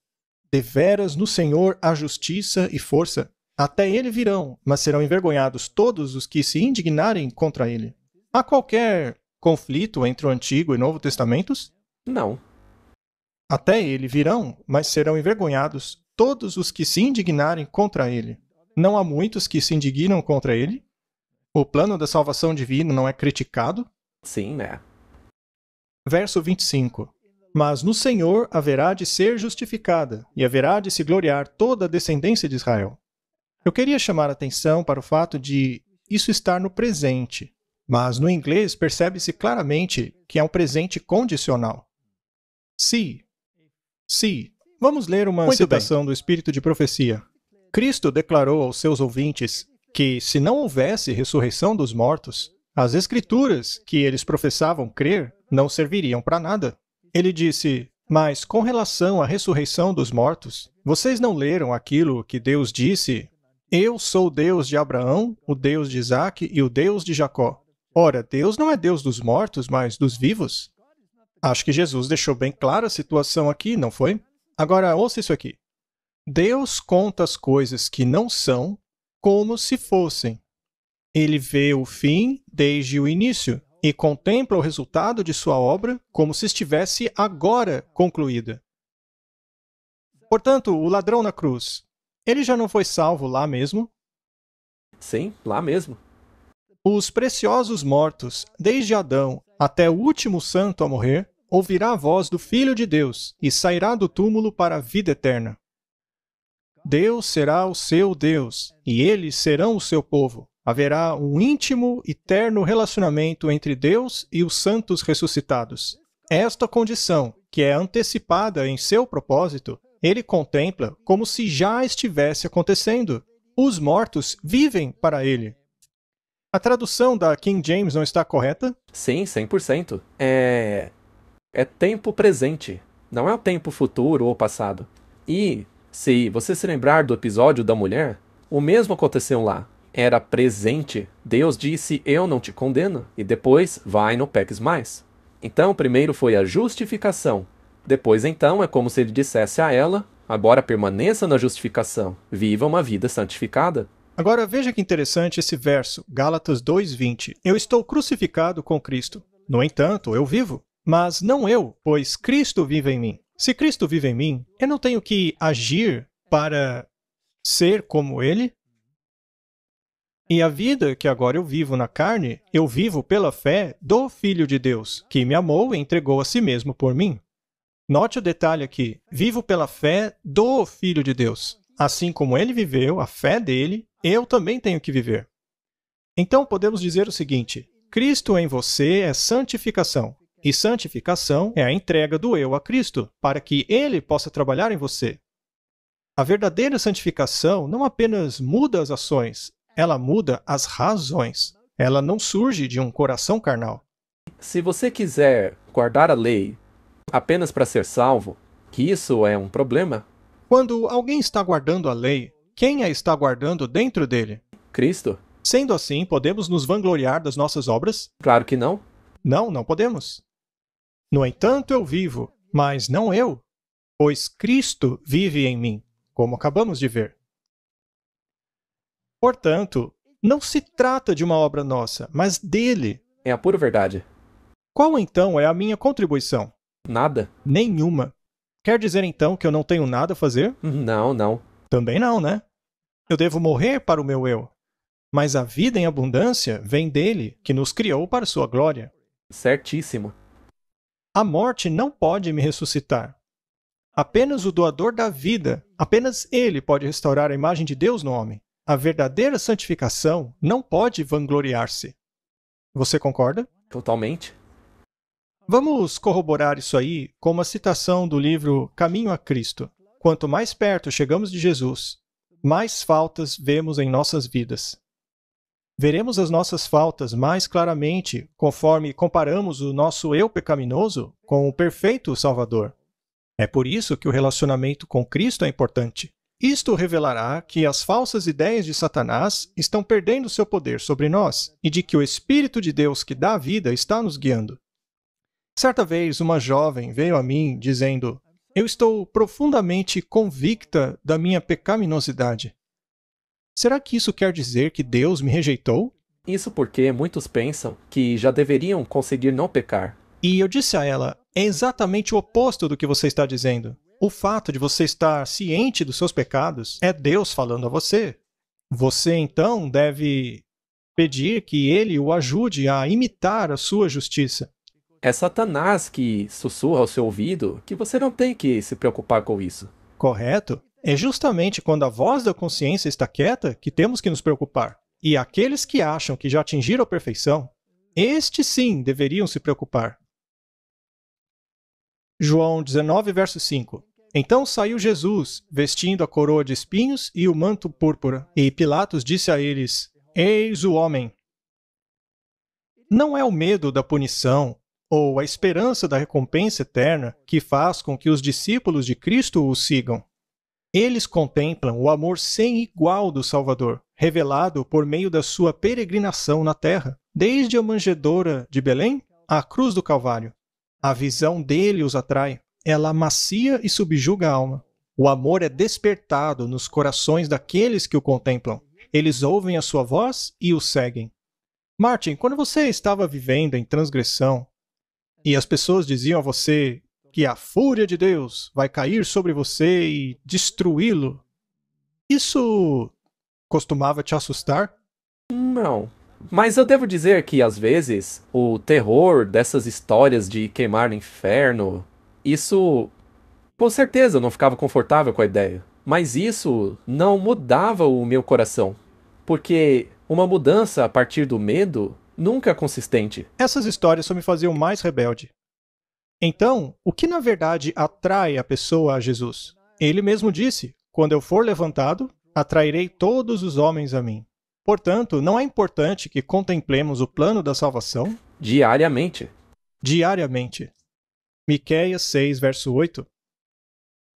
deveras no Senhor há justiça e força. Até ele virão, mas serão envergonhados todos os que se indignarem contra ele. Há qualquer conflito entre o Antigo e Novo Testamentos? Não. Até ele virão, mas serão envergonhados todos os que se indignarem contra ele. Não há muitos que se indignam contra ele? O plano da salvação divina não é criticado? Sim, né? Verso 25. Mas no Senhor haverá de ser justificada, e haverá de se gloriar toda a descendência de Israel. Eu queria chamar a atenção para o fato de isso estar no presente, mas no inglês percebe-se claramente que é um presente condicional. Se. Vamos ler uma citação do Espírito de Profecia. Cristo declarou aos seus ouvintes que, se não houvesse ressurreição dos mortos, as Escrituras que eles professavam crer não serviriam para nada. Ele disse: mas com relação à ressurreição dos mortos, vocês não leram aquilo que Deus disse? Eu sou o Deus de Abraão, o Deus de Isaque e o Deus de Jacó. Ora, Deus não é Deus dos mortos, mas dos vivos. Acho que Jesus deixou bem clara a situação aqui, não foi? Agora, ouça isso aqui. Deus conta as coisas que não são como se fossem. Ele vê o fim desde o início e contempla o resultado de sua obra como se estivesse agora concluída. Portanto, o ladrão na cruz, ele já não foi salvo lá mesmo? Sim, lá mesmo. Os preciosos mortos, desde Adão até o último santo a morrer, ouvirá a voz do Filho de Deus e sairá do túmulo para a vida eterna. Deus será o seu Deus, e eles serão o seu povo. Haverá um íntimo e terno relacionamento entre Deus e os santos ressuscitados. Esta condição, que é antecipada em seu propósito, ele contempla como se já estivesse acontecendo. Os mortos vivem para ele. A tradução da King James não está correta? Sim, 100%. É tempo presente. Não é o tempo futuro ou passado. E, se você se lembrar do episódio da mulher, o mesmo aconteceu lá. Era presente. Deus disse: eu não te condeno. E depois, vai, não peques mais. Então, primeiro foi a justificação. Depois, então, é como se ele dissesse a ela: agora permaneça na justificação. Viva uma vida santificada. Agora veja que interessante esse verso, Gálatas 2:20. Eu estou crucificado com Cristo. No entanto, eu vivo. Mas não eu, pois Cristo vive em mim. Se Cristo vive em mim, eu não tenho que agir para ser como Ele? E a vida que agora eu vivo na carne, eu vivo pela fé do Filho de Deus, que me amou e entregou a si mesmo por mim. Note o detalhe aqui. Vivo pela fé do Filho de Deus. Assim como ele viveu, a fé dele, eu também tenho que viver. Então podemos dizer o seguinte: Cristo em você é santificação. E santificação é a entrega do eu a Cristo, para que Ele possa trabalhar em você. A verdadeira santificação não apenas muda as ações, ela muda as razões. Ela não surge de um coração carnal. Se você quiser guardar a lei apenas para ser salvo, que isso é um problema? Quando alguém está guardando a lei, quem a está guardando dentro dele? Cristo? Sendo assim, podemos nos vangloriar das nossas obras? Claro que não. Não, não podemos. No entanto, eu vivo, mas não eu, pois Cristo vive em mim, como acabamos de ver. Portanto, não se trata de uma obra nossa, mas dele. É a pura verdade. Qual então é a minha contribuição? Nada? Nenhuma. Quer dizer então que eu não tenho nada a fazer? Não, não. Também não, né? Eu devo morrer para o meu eu. Mas a vida em abundância vem dele, que nos criou para sua glória. Certíssimo. A morte não pode me ressuscitar. Apenas o doador da vida, apenas ele pode restaurar a imagem de Deus no homem. A verdadeira santificação não pode vangloriar-se. Você concorda? Totalmente. Vamos corroborar isso aí com uma citação do livro Caminho a Cristo. Quanto mais perto chegamos de Jesus, mais faltas vemos em nossas vidas. Veremos as nossas faltas mais claramente conforme comparamos o nosso eu pecaminoso com o perfeito Salvador. É por isso que o relacionamento com Cristo é importante. Isto revelará que as falsas ideias de Satanás estão perdendo seu poder sobre nós e de que o Espírito de Deus que dá a vida está nos guiando. Certa vez, uma jovem veio a mim dizendo: eu estou profundamente convicta da minha pecaminosidade. Será que isso quer dizer que Deus me rejeitou? Isso porque muitos pensam que já deveriam conseguir não pecar. E eu disse a ela: é exatamente o oposto do que você está dizendo. O fato de você estar ciente dos seus pecados é Deus falando a você. Você, então, deve pedir que Ele o ajude a imitar a sua justiça. É Satanás que sussurra ao seu ouvido que você não tem que se preocupar com isso. Correto? É justamente quando a voz da consciência está quieta que temos que nos preocupar. E aqueles que acham que já atingiram a perfeição, estes sim deveriam se preocupar. João 19, verso 5. Então saiu Jesus, vestindo a coroa de espinhos e o manto púrpura. E Pilatos disse a eles: eis o homem. Não é o medo da punição ou a esperança da recompensa eterna que faz com que os discípulos de Cristo o sigam. Eles contemplam o amor sem igual do Salvador, revelado por meio da sua peregrinação na terra, desde a manjedoura de Belém à cruz do Calvário. A visão dele os atrai, ela amacia e subjuga a alma. O amor é despertado nos corações daqueles que o contemplam. Eles ouvem a sua voz e o seguem. Martin, quando você estava vivendo em transgressão e as pessoas diziam a você que a fúria de Deus vai cair sobre você e destruí-lo, isso costumava te assustar? Não. Mas eu devo dizer que, às vezes, o terror dessas histórias de queimar no inferno, isso, com certeza, eu não ficava confortável com a ideia. Mas isso não mudava o meu coração. Porque uma mudança a partir do medo nunca é consistente. Essas histórias só me faziam mais rebelde. Então, o que na verdade atrai a pessoa a Jesus? Ele mesmo disse: quando eu for levantado, atrairei todos os homens a mim. Portanto, não é importante que contemplemos o plano da salvação Diariamente. diariamente. Miqueias 6, verso 8.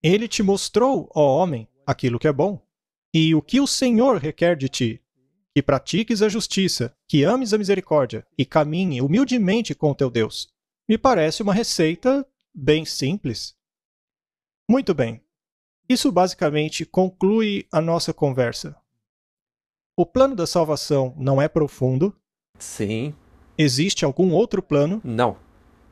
Ele te mostrou, ó homem, aquilo que é bom. E o que o Senhor requer de ti? Que pratiques a justiça, que ames a misericórdia e caminhe humildemente com o teu Deus. Me parece uma receita bem simples. Muito bem. Isso basicamente conclui a nossa conversa. O plano da salvação não é profundo? Sim. Existe algum outro plano? Não.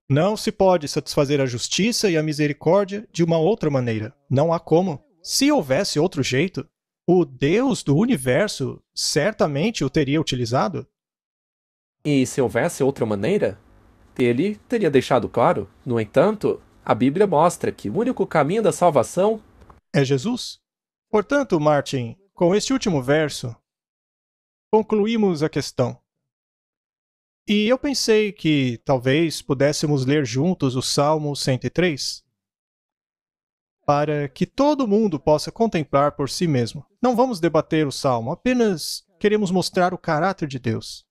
Não se pode satisfazer a justiça e a misericórdia de uma outra maneira. Não há como. Se houvesse outro jeito, o Deus do universo certamente o teria utilizado. E se houvesse outra maneira, ele teria deixado claro. No entanto, a Bíblia mostra que o único caminho da salvação é Jesus. Portanto, Martin, com este último verso, concluímos a questão. E eu pensei que talvez pudéssemos ler juntos o Salmo 103, para que todo mundo possa contemplar por si mesmo. Não vamos debater o Salmo, apenas queremos mostrar o caráter de Deus.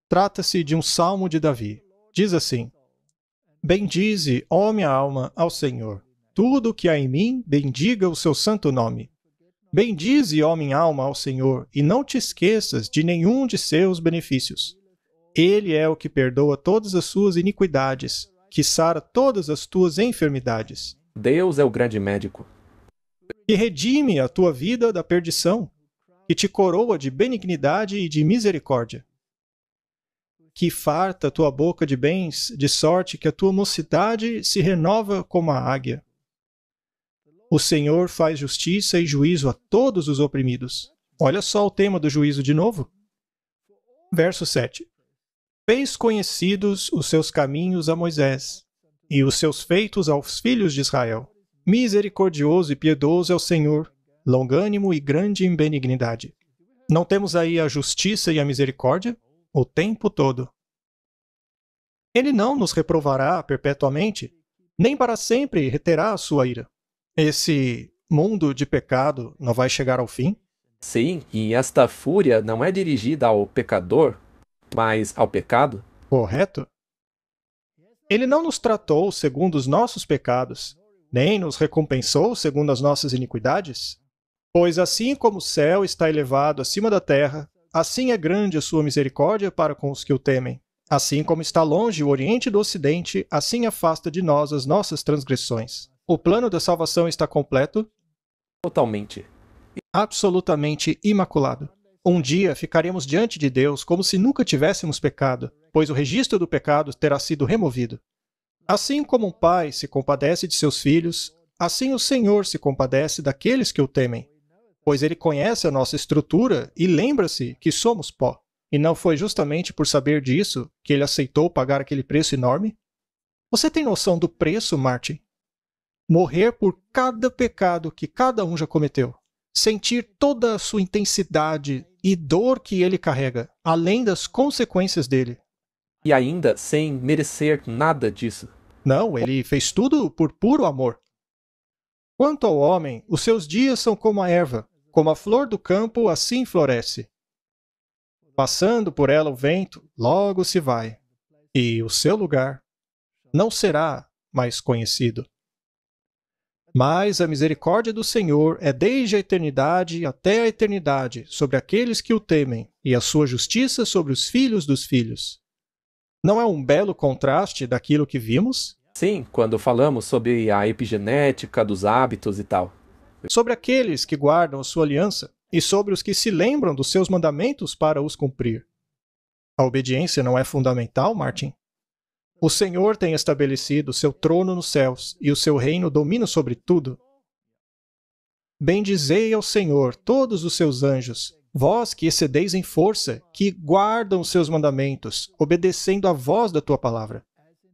Trata-se de um Salmo de Davi. Diz assim: Bendize, ó minha alma, ao Senhor. Tudo o que há em mim, bendiga o seu santo nome. Bendize, ó minha alma, ao Senhor, e não te esqueças de nenhum de seus benefícios. Ele é o que perdoa todas as suas iniquidades, que sara todas as tuas enfermidades, Deus é o grande médico. que redime a tua vida da perdição, que te coroa de benignidade e de misericórdia, que farta a tua boca de bens, de sorte que a tua mocidade se renova como a águia. O Senhor faz justiça e juízo a todos os oprimidos. Olha só o tema do juízo de novo. Verso 7. Fez conhecidos os seus caminhos a Moisés, e os seus feitos aos filhos de Israel. Misericordioso e piedoso é o Senhor, longânimo e grande em benignidade. Não temos aí a justiça e a misericórdia? O tempo todo. Ele não nos reprovará perpetuamente, nem para sempre reterá a sua ira. Esse mundo de pecado não vai chegar ao fim? Sim, e esta fúria não é dirigida ao pecador, mas ao pecado. Correto? Ele não nos tratou segundo os nossos pecados, nem nos recompensou segundo as nossas iniquidades? Pois assim como o céu está elevado acima da terra, assim é grande a sua misericórdia para com os que o temem. Assim como está longe o Oriente do Ocidente, assim afasta de nós as nossas transgressões. O plano da salvação está completo, Totalmente. absolutamente imaculado. Um dia ficaremos diante de Deus como se nunca tivéssemos pecado, pois o registro do pecado terá sido removido. Assim como um pai se compadece de seus filhos, assim o Senhor se compadece daqueles que o temem, pois ele conhece a nossa estrutura e lembra-se que somos pó. E não foi justamente por saber disso que ele aceitou pagar aquele preço enorme? Você tem noção do preço, Martin? Morrer por cada pecado que cada um já cometeu. Sentir toda a sua intensidade e dor que ele carrega, além das consequências dele. E ainda sem merecer nada disso. Não, ele fez tudo por puro amor. Quanto ao homem, os seus dias são como a erva, como a flor do campo, assim floresce. Passando por ela o vento, logo se vai, e o seu lugar não será mais conhecido. Mas a misericórdia do Senhor é desde a eternidade até a eternidade sobre aqueles que o temem, e a sua justiça sobre os filhos dos filhos. Não é um belo contraste daquilo que vimos? Sim, quando falamos sobre a epigenética dos hábitos e tal. Sobre aqueles que guardam a sua aliança, e sobre os que se lembram dos seus mandamentos para os cumprir. A obediência não é fundamental, Martin? O Senhor tem estabelecido seu trono nos céus, e o seu reino domina sobre tudo. Bendizei ao Senhor todos os seus anjos, vós que excedeis em força, que guardam os seus mandamentos, obedecendo à voz da tua palavra.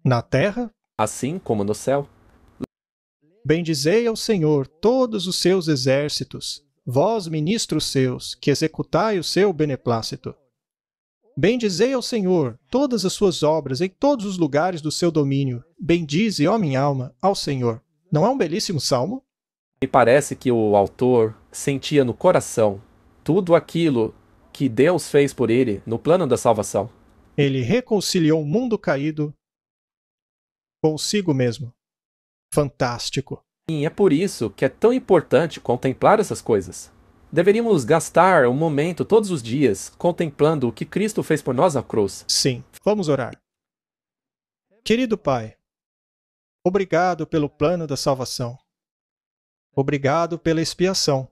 Na terra, assim como no céu. Bendizei ao Senhor todos os seus exércitos, vós ministros seus, que executai o seu beneplácito. Bendizei ao Senhor todas as suas obras em todos os lugares do seu domínio. Bendize, ó minha alma, ao Senhor. Não é um belíssimo salmo? Me parece que o autor sentia no coração tudo aquilo que Deus fez por ele no plano da salvação. Ele reconciliou o mundo caído consigo mesmo. Fantástico. E é por isso que é tão importante contemplar essas coisas. Deveríamos gastar um momento todos os dias contemplando o que Cristo fez por nós na cruz. Sim, vamos orar. Querido Pai, obrigado pelo plano da salvação. Obrigado pela expiação,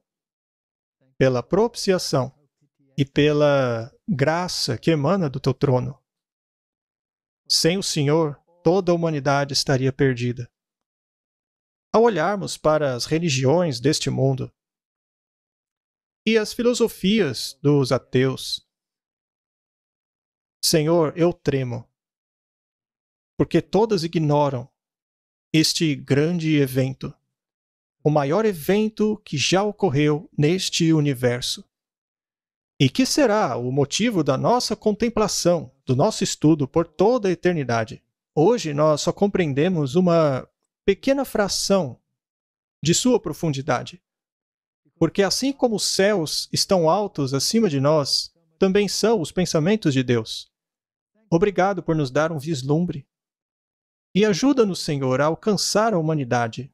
pela propiciação e pela graça que emana do teu trono. Sem o Senhor, toda a humanidade estaria perdida. Ao olharmos para as religiões deste mundo e as filosofias dos ateus, Senhor, eu tremo, porque todas ignoram este grande evento, o maior evento que já ocorreu neste universo. e que será o motivo da nossa contemplação, do nosso estudo por toda a eternidade. Hoje nós só compreendemos uma pequena fração de sua profundidade. Porque assim como os céus estão altos acima de nós, também são os pensamentos de Deus. Obrigado por nos dar um vislumbre. E ajuda-nos, Senhor, a alcançar a humanidade,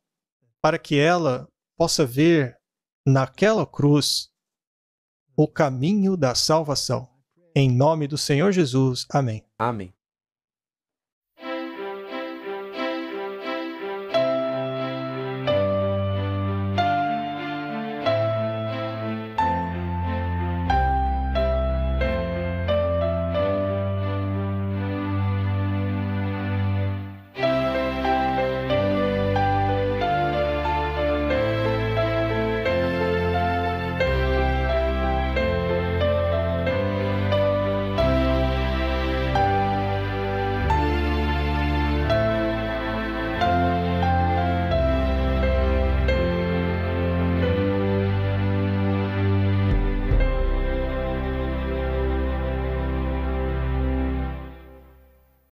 para que ela possa ver naquela cruz o caminho da salvação. Em nome do Senhor Jesus. Amém. Amém.